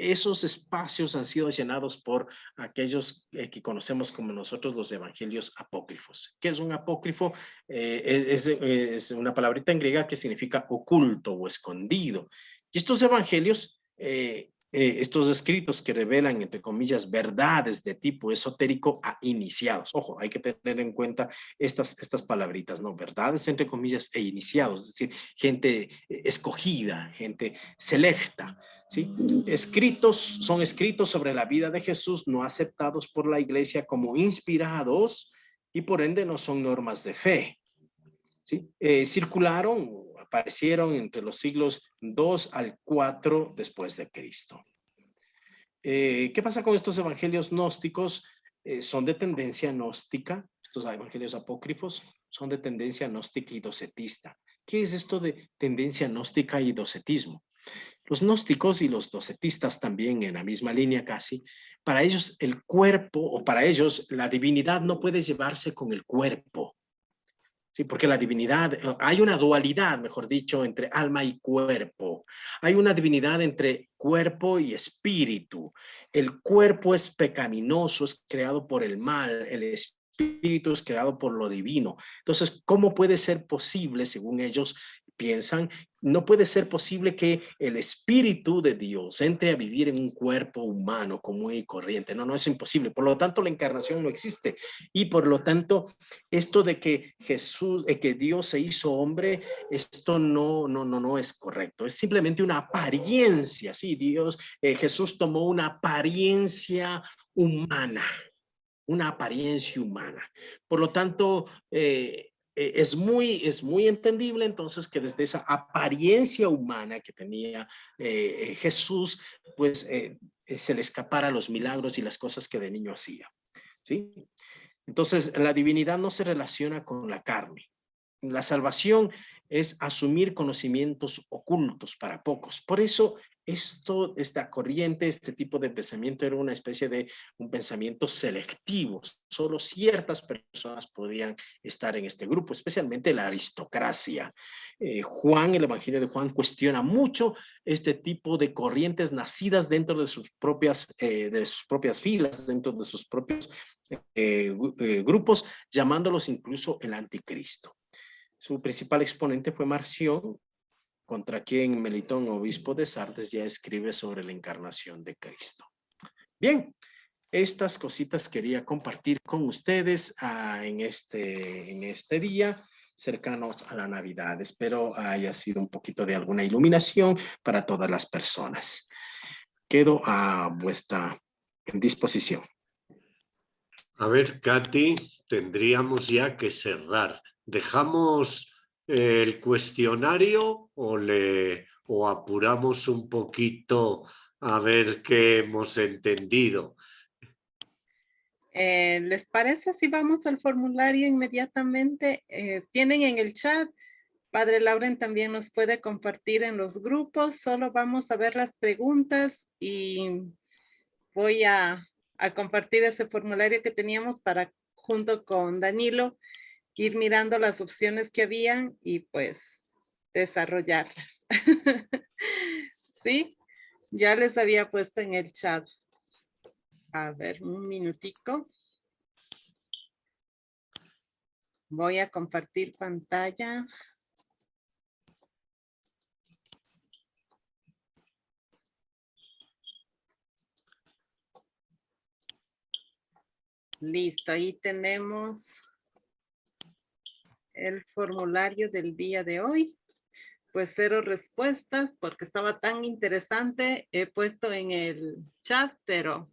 Esos espacios han sido llenados por aquellos que conocemos como nosotros los evangelios apócrifos. ¿Qué es un apócrifo? Es una palabrita en griega que significa oculto o escondido. Y estos evangelios, estos escritos que revelan, entre comillas, verdades de tipo esotérico a iniciados. Ojo, hay que tener en cuenta estas palabritas, ¿no? Verdades, entre comillas, e iniciados, es decir, gente escogida, gente selecta. ¿Sí? Son escritos sobre la vida de Jesús, no aceptados por la iglesia como inspirados y por ende no son normas de fe. ¿Sí? Aparecieron entre los siglos 2 al 4 después de Cristo. ¿Qué pasa con estos evangelios gnósticos? Son de tendencia gnóstica, estos evangelios apócrifos son de tendencia gnóstica y docetista. ¿Qué es esto de tendencia gnóstica y docetismo? Los gnósticos y los docetistas también en la misma línea casi, para ellos el cuerpo, o para ellos la divinidad no puede llevarse con el cuerpo. Sí, porque la divinidad, hay una dualidad, mejor dicho, entre alma y cuerpo. Hay una divinidad entre cuerpo y espíritu. El cuerpo es pecaminoso, es creado por el mal, el espíritu es creado por lo divino. Entonces, ¿cómo puede ser posible, según ellos piensan, no puede ser posible que el Espíritu de Dios entre a vivir en un cuerpo humano común y corriente? No, es imposible. Por lo tanto, la encarnación no existe. Y por lo tanto, esto de que que Dios se hizo hombre, esto no es correcto. Es simplemente una apariencia. Sí, Jesús tomó una apariencia humana. Una apariencia humana. Por lo tanto, es muy entendible entonces que desde esa apariencia humana que tenía Jesús, pues se le escapara los milagros y las cosas que de niño hacía, ¿sí? Entonces, la divinidad no se relaciona con la carne. La salvación es asumir conocimientos ocultos para pocos. Por eso, esta corriente, este tipo de pensamiento era una especie de un pensamiento selectivo. Solo ciertas personas podían estar en este grupo, especialmente la aristocracia. El Evangelio de Juan cuestiona mucho este tipo de corrientes nacidas dentro de sus propias filas, dentro de sus propios grupos, llamándolos incluso el anticristo. Su principal exponente fue Marción, contra quien Melitón, obispo de Sardes, ya escribe sobre la encarnación de Cristo. Bien, estas cositas quería compartir con ustedes en este día, cercanos a la Navidad. Espero haya sido un poquito de alguna iluminación para todas las personas. Quedo a vuestra disposición. A ver, Katy, tendríamos ya que cerrar. ¿Dejamos el cuestionario o apuramos un poquito a ver qué hemos entendido? ¿Les parece si vamos al formulario inmediatamente? Tienen en el chat. Padre Lauren también nos puede compartir en los grupos. Solo vamos a ver las preguntas y voy a compartir ese formulario que teníamos para, junto con Danilo, ir mirando las opciones que habían y pues desarrollarlas. ¿Sí? Ya les había puesto en el chat. A ver, un minutico. Voy a compartir pantalla. Listo, ahí tenemos el formulario del día de hoy. Pues 0 respuestas porque estaba tan interesante. He puesto en el chat, pero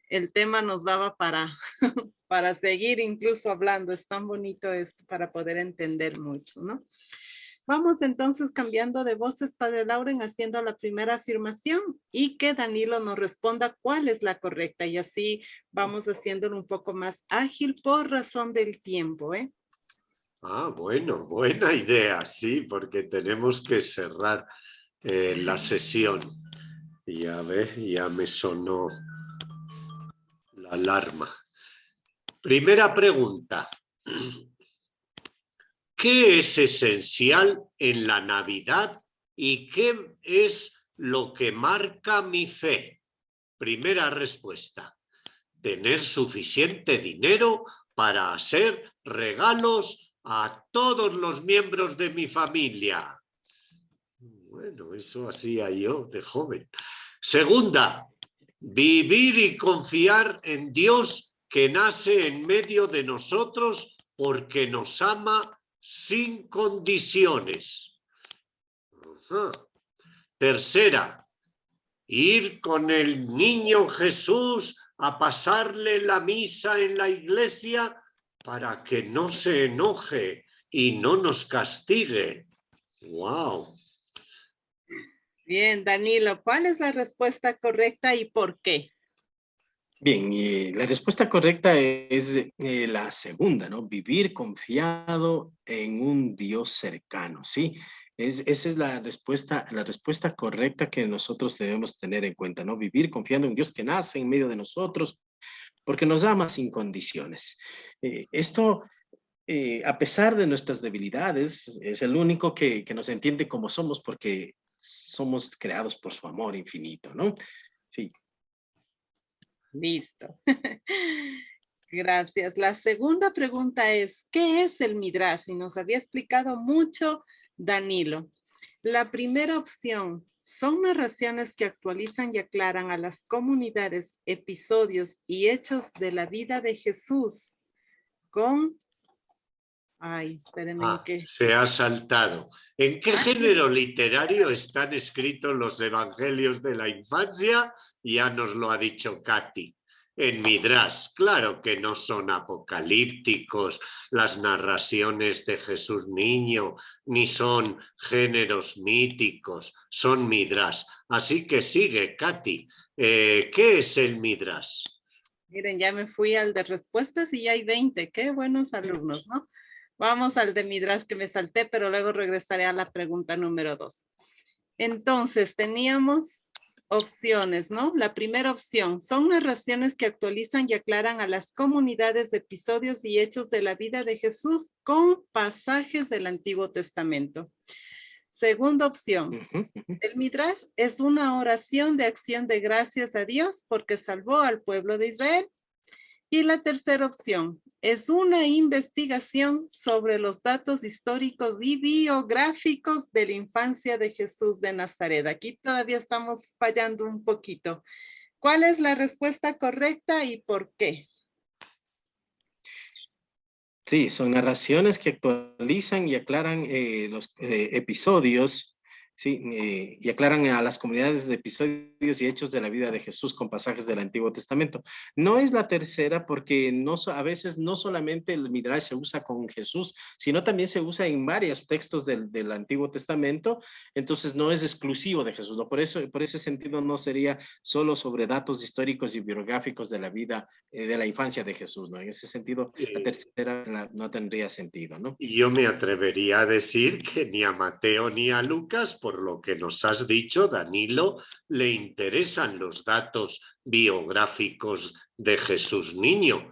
el tema nos daba para, para seguir incluso hablando. Es tan bonito esto para poder entender mucho, ¿no? Vamos entonces cambiando de voces, Padre Lauren, haciendo la primera afirmación y que Danilo nos responda cuál es la correcta y así vamos haciéndolo un poco más ágil por razón del tiempo, ¿eh? Ah, bueno, buena idea, sí, porque tenemos que cerrar la sesión. Y a ver, ya me sonó la alarma. Primera pregunta. ¿Qué es esencial en la Navidad y qué es lo que marca mi fe? Primera respuesta. Tener suficiente dinero para hacer regalos a todos los miembros de mi familia. Bueno, eso hacía yo de joven. Segunda, vivir y confiar en Dios que nace en medio de nosotros porque nos ama sin condiciones. Ajá. Tercera, ir con el niño Jesús a pasarle la misa en la iglesia para que no se enoje y no nos castigue. ¡Wow! Bien, Danilo, ¿cuál es la respuesta correcta y por qué? Bien, la respuesta correcta es la segunda, ¿no? Vivir confiado en un Dios cercano, ¿sí? Esa es la respuesta correcta que nosotros debemos tener en cuenta, ¿no? Vivir confiando en Dios que nace en medio de nosotros porque nos ama sin condiciones. Esto, a pesar de nuestras debilidades, es el único que nos entiende como somos porque somos creados por su amor infinito, ¿no? Sí. Listo. Gracias. La segunda pregunta es, ¿qué es el Midrash? Y nos había explicado mucho Danilo. La primera opción son narraciones que actualizan y aclaran a las comunidades episodios y hechos de la vida de Jesús con... Ay, espérenme que... Se ha saltado. ¿En qué género literario están escritos los evangelios de la infancia? Ya nos lo ha dicho Katy. En Midrash, claro que no son apocalípticos las narraciones de Jesús niño, ni son géneros míticos, son Midrash. Así que sigue, Katy. ¿Qué es el Midrash? Miren, ya me fui al de respuestas y ya hay 20. Qué buenos alumnos, ¿no? Vamos al de Midrash que me salté, pero luego regresaré a la pregunta número 2. Entonces, teníamos opciones, ¿no? La primera opción, son narraciones que actualizan y aclaran a las comunidades de episodios y hechos de la vida de Jesús con pasajes del Antiguo Testamento. Segunda opción, el Midrash es una oración de acción de gracias a Dios porque salvó al pueblo de Israel. Y la tercera opción es una investigación sobre los datos históricos y biográficos de la infancia de Jesús de Nazaret. Aquí todavía estamos fallando un poquito. ¿Cuál es la respuesta correcta y por qué? Sí, son narraciones que actualizan y aclaran los episodios Sí, y aclaran a las comunidades de episodios y hechos de la vida de Jesús con pasajes del Antiguo Testamento. No es la tercera porque a veces no solamente el Midrash se usa con Jesús, sino también se usa en varios textos del Antiguo Testamento, entonces no es exclusivo de Jesús, ¿no? Por ese sentido no sería solo sobre datos históricos y biográficos de la vida, de la infancia de Jesús, ¿no? En ese sentido, la tercera no tendría sentido, ¿no? Y yo me atrevería a decir que ni a Mateo ni a Lucas, por lo que nos has dicho, Danilo, le interesan los datos biográficos de Jesús niño,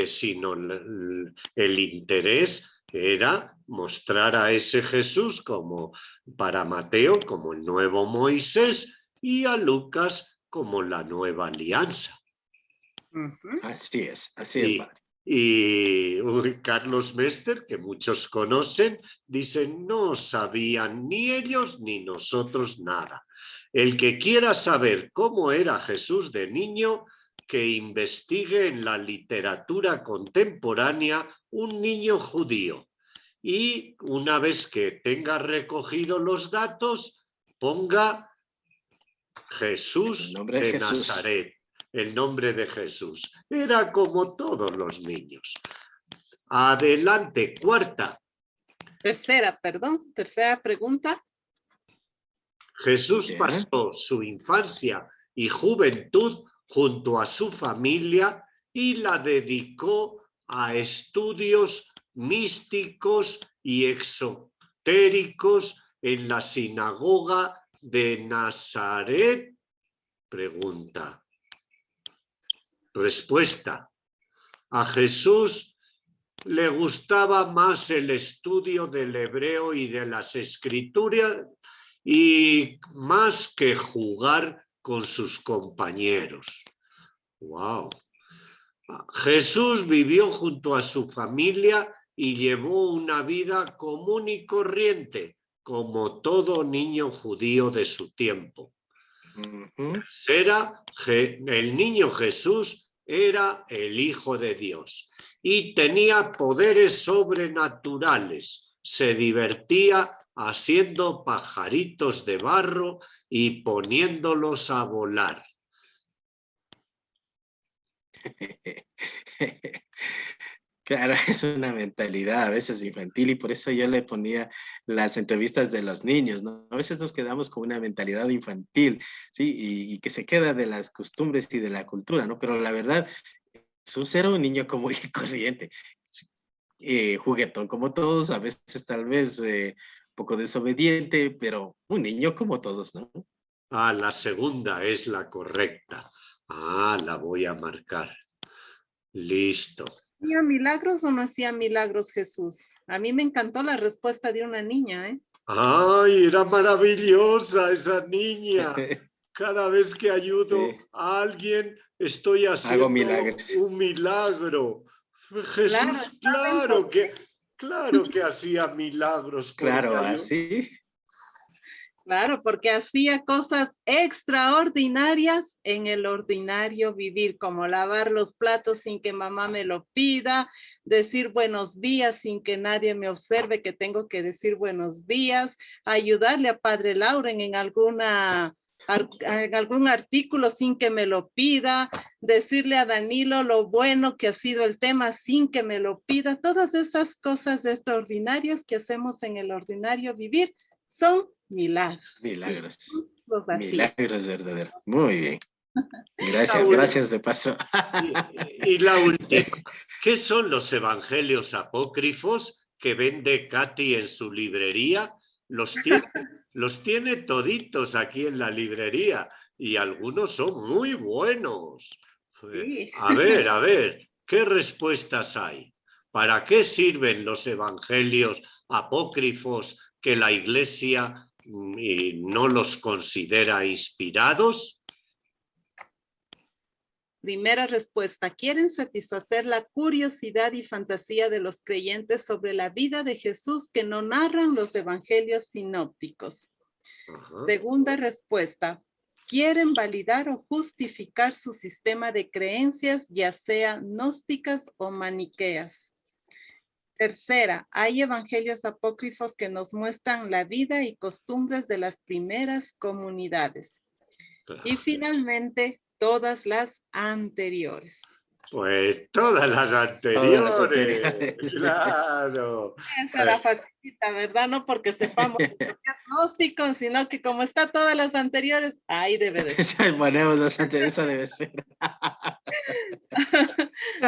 sino el interés era mostrar a ese Jesús como para Mateo como el nuevo Moisés y a Lucas como la nueva alianza. Así es, padre. Y Carlos Mester, que muchos conocen, dice, no sabían ni ellos ni nosotros nada. El que quiera saber cómo era Jesús de niño, que investigue en la literatura contemporánea un niño judío. Y una vez que tenga recogido los datos, ponga Jesús de Nazaret. El nombre de Jesús. Era como todos los niños. Adelante, cuarta. Tercera pregunta. Jesús pasó su infancia y juventud junto a su familia y la dedicó a estudios místicos y exotéricos en la sinagoga de Nazaret. Pregunta. Respuesta. A Jesús le gustaba más el estudio del hebreo y de las escrituras y más que jugar con sus compañeros. ¡Wow! Jesús vivió junto a su familia y llevó una vida común y corriente, como todo niño judío de su tiempo. Tercera, el niño Jesús era el Hijo de Dios y tenía poderes sobrenaturales. Se divertía haciendo pajaritos de barro y poniéndolos a volar. Claro, es una mentalidad a veces infantil y por eso yo le ponía las entrevistas de los niños, ¿no? A veces nos quedamos con una mentalidad infantil, ¿sí? Y que se queda de las costumbres y de la cultura, ¿no? Pero la verdad, Jesús era un niño común y corriente, juguetón como todos, a veces tal vez un poco desobediente, pero un niño como todos, ¿no? Ah, la segunda es la correcta. Ah, la voy a marcar. Listo. ¿Hacía milagros o no hacía milagros Jesús? A mí me encantó la respuesta de una niña, ¿eh? ¡Ay, era maravillosa esa niña! Cada vez que ayudo a alguien, estoy haciendo un milagro. Jesús, claro que hacía milagros. Claro, así. Claro, porque hacía cosas extraordinarias en el ordinario vivir, como lavar los platos sin que mamá me lo pida, decir buenos días sin que nadie me observe que tengo que decir buenos días, ayudarle a Padre Lauren en algún artículo sin que me lo pida, decirle a Danilo lo bueno que ha sido el tema sin que me lo pida. Todas esas cosas extraordinarias que hacemos en el ordinario vivir son milagros. Milagros verdaderos. Muy bien. Gracias de paso. Y la última, ¿qué son los evangelios apócrifos que vende Katy en su librería? Los tiene toditos aquí en la librería y algunos son muy buenos. Sí. A ver, ¿qué respuestas hay? ¿Para qué sirven los evangelios apócrifos que la Iglesia no los considera inspirados? Primera respuesta, quieren satisfacer la curiosidad y fantasía de los creyentes sobre la vida de Jesús que no narran los evangelios sinópticos. Segunda respuesta, quieren validar o justificar su sistema de creencias, ya sea gnósticas o maniqueas. Tercera, hay evangelios apócrifos que nos muestran la vida y costumbres de las primeras comunidades. Claro. Y finalmente, todas las anteriores. Pues todas las anteriores. Claro. Esa era facilita, ¿verdad? No porque sepamos que es gnóstico, sino que como está todas las anteriores, ahí debe de ser. Ponemos las anteriores, esa debe ser. Lo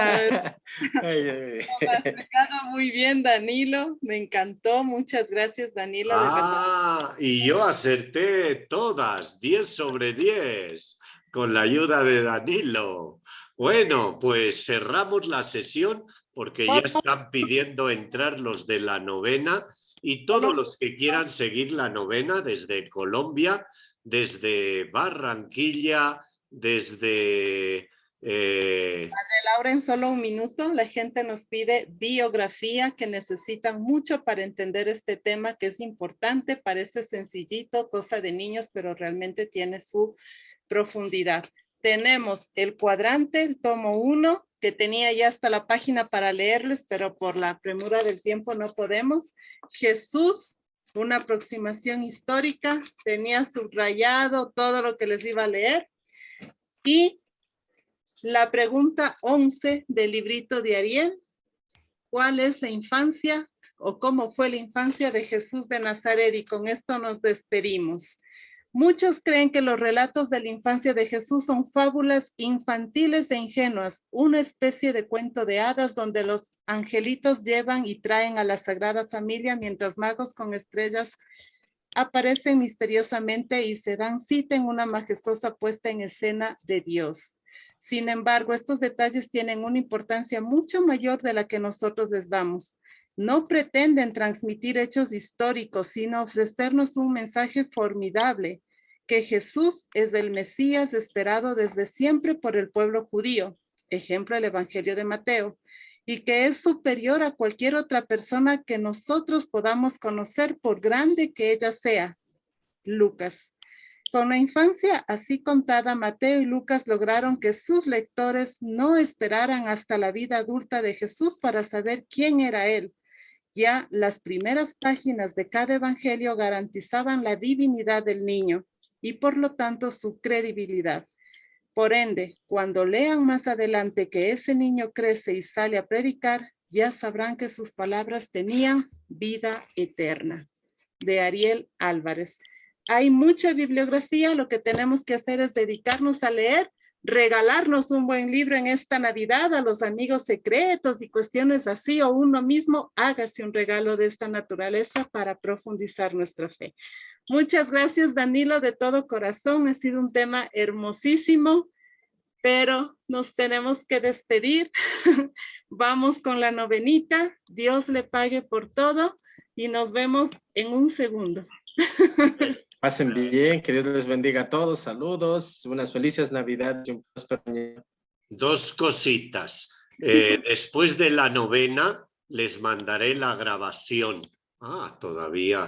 has explicado muy bien, Danilo. Me encantó. Muchas gracias, Danilo. De verdad. Y yo acerté todas, 10 sobre 10, con la ayuda de Danilo. Bueno, pues cerramos la sesión porque ya están pidiendo entrar los de la novena y todos los que quieran seguir la novena desde Colombia, desde Barranquilla, desde... Laura, en solo un minuto, la gente nos pide biografía que necesitan mucho para entender este tema que es importante, parece sencillito, cosa de niños, pero realmente tiene su profundidad. Tenemos el cuadrante, el tomo 1, que tenía ya hasta la página para leerles, pero por la premura del tiempo no podemos. Jesús, una aproximación histórica, tenía subrayado todo lo que les iba a leer. Y la pregunta 11 del librito de Ariel, ¿cuál es la infancia o cómo fue la infancia de Jesús de Nazaret? Y con esto nos despedimos. Muchos creen que los relatos de la infancia de Jesús son fábulas infantiles e ingenuas, una especie de cuento de hadas donde los angelitos llevan y traen a la Sagrada Familia mientras magos con estrellas aparecen misteriosamente y se dan cita en una majestuosa puesta en escena de Dios. Sin embargo, estos detalles tienen una importancia mucho mayor de la que nosotros les damos. No pretenden transmitir hechos históricos, sino ofrecernos un mensaje formidable, que Jesús es el Mesías esperado desde siempre por el pueblo judío, ejemplo el Evangelio de Mateo, y que es superior a cualquier otra persona que nosotros podamos conocer por grande que ella sea. Lucas. Con la infancia así contada, Mateo y Lucas lograron que sus lectores no esperaran hasta la vida adulta de Jesús para saber quién era él. Ya las primeras páginas de cada evangelio garantizaban la divinidad del niño y por lo tanto su credibilidad. Por ende, cuando lean más adelante que ese niño crece y sale a predicar, ya sabrán que sus palabras tenían vida eterna. De Ariel Álvarez. Hay mucha bibliografía, lo que tenemos que hacer es dedicarnos a leer, regalarnos un buen libro en esta Navidad a los amigos secretos y cuestiones así, o uno mismo hágase un regalo de esta naturaleza para profundizar nuestra fe. Muchas gracias, Danilo, de todo corazón. Ha sido un tema hermosísimo, pero nos tenemos que despedir. Vamos con la novenita. Dios le pague por todo y nos vemos en un segundo. Pasen bien, que Dios les bendiga a todos. Saludos, unas felices Navidades y un próspero año. Dos cositas. Después de la novena les mandaré la grabación. Todavía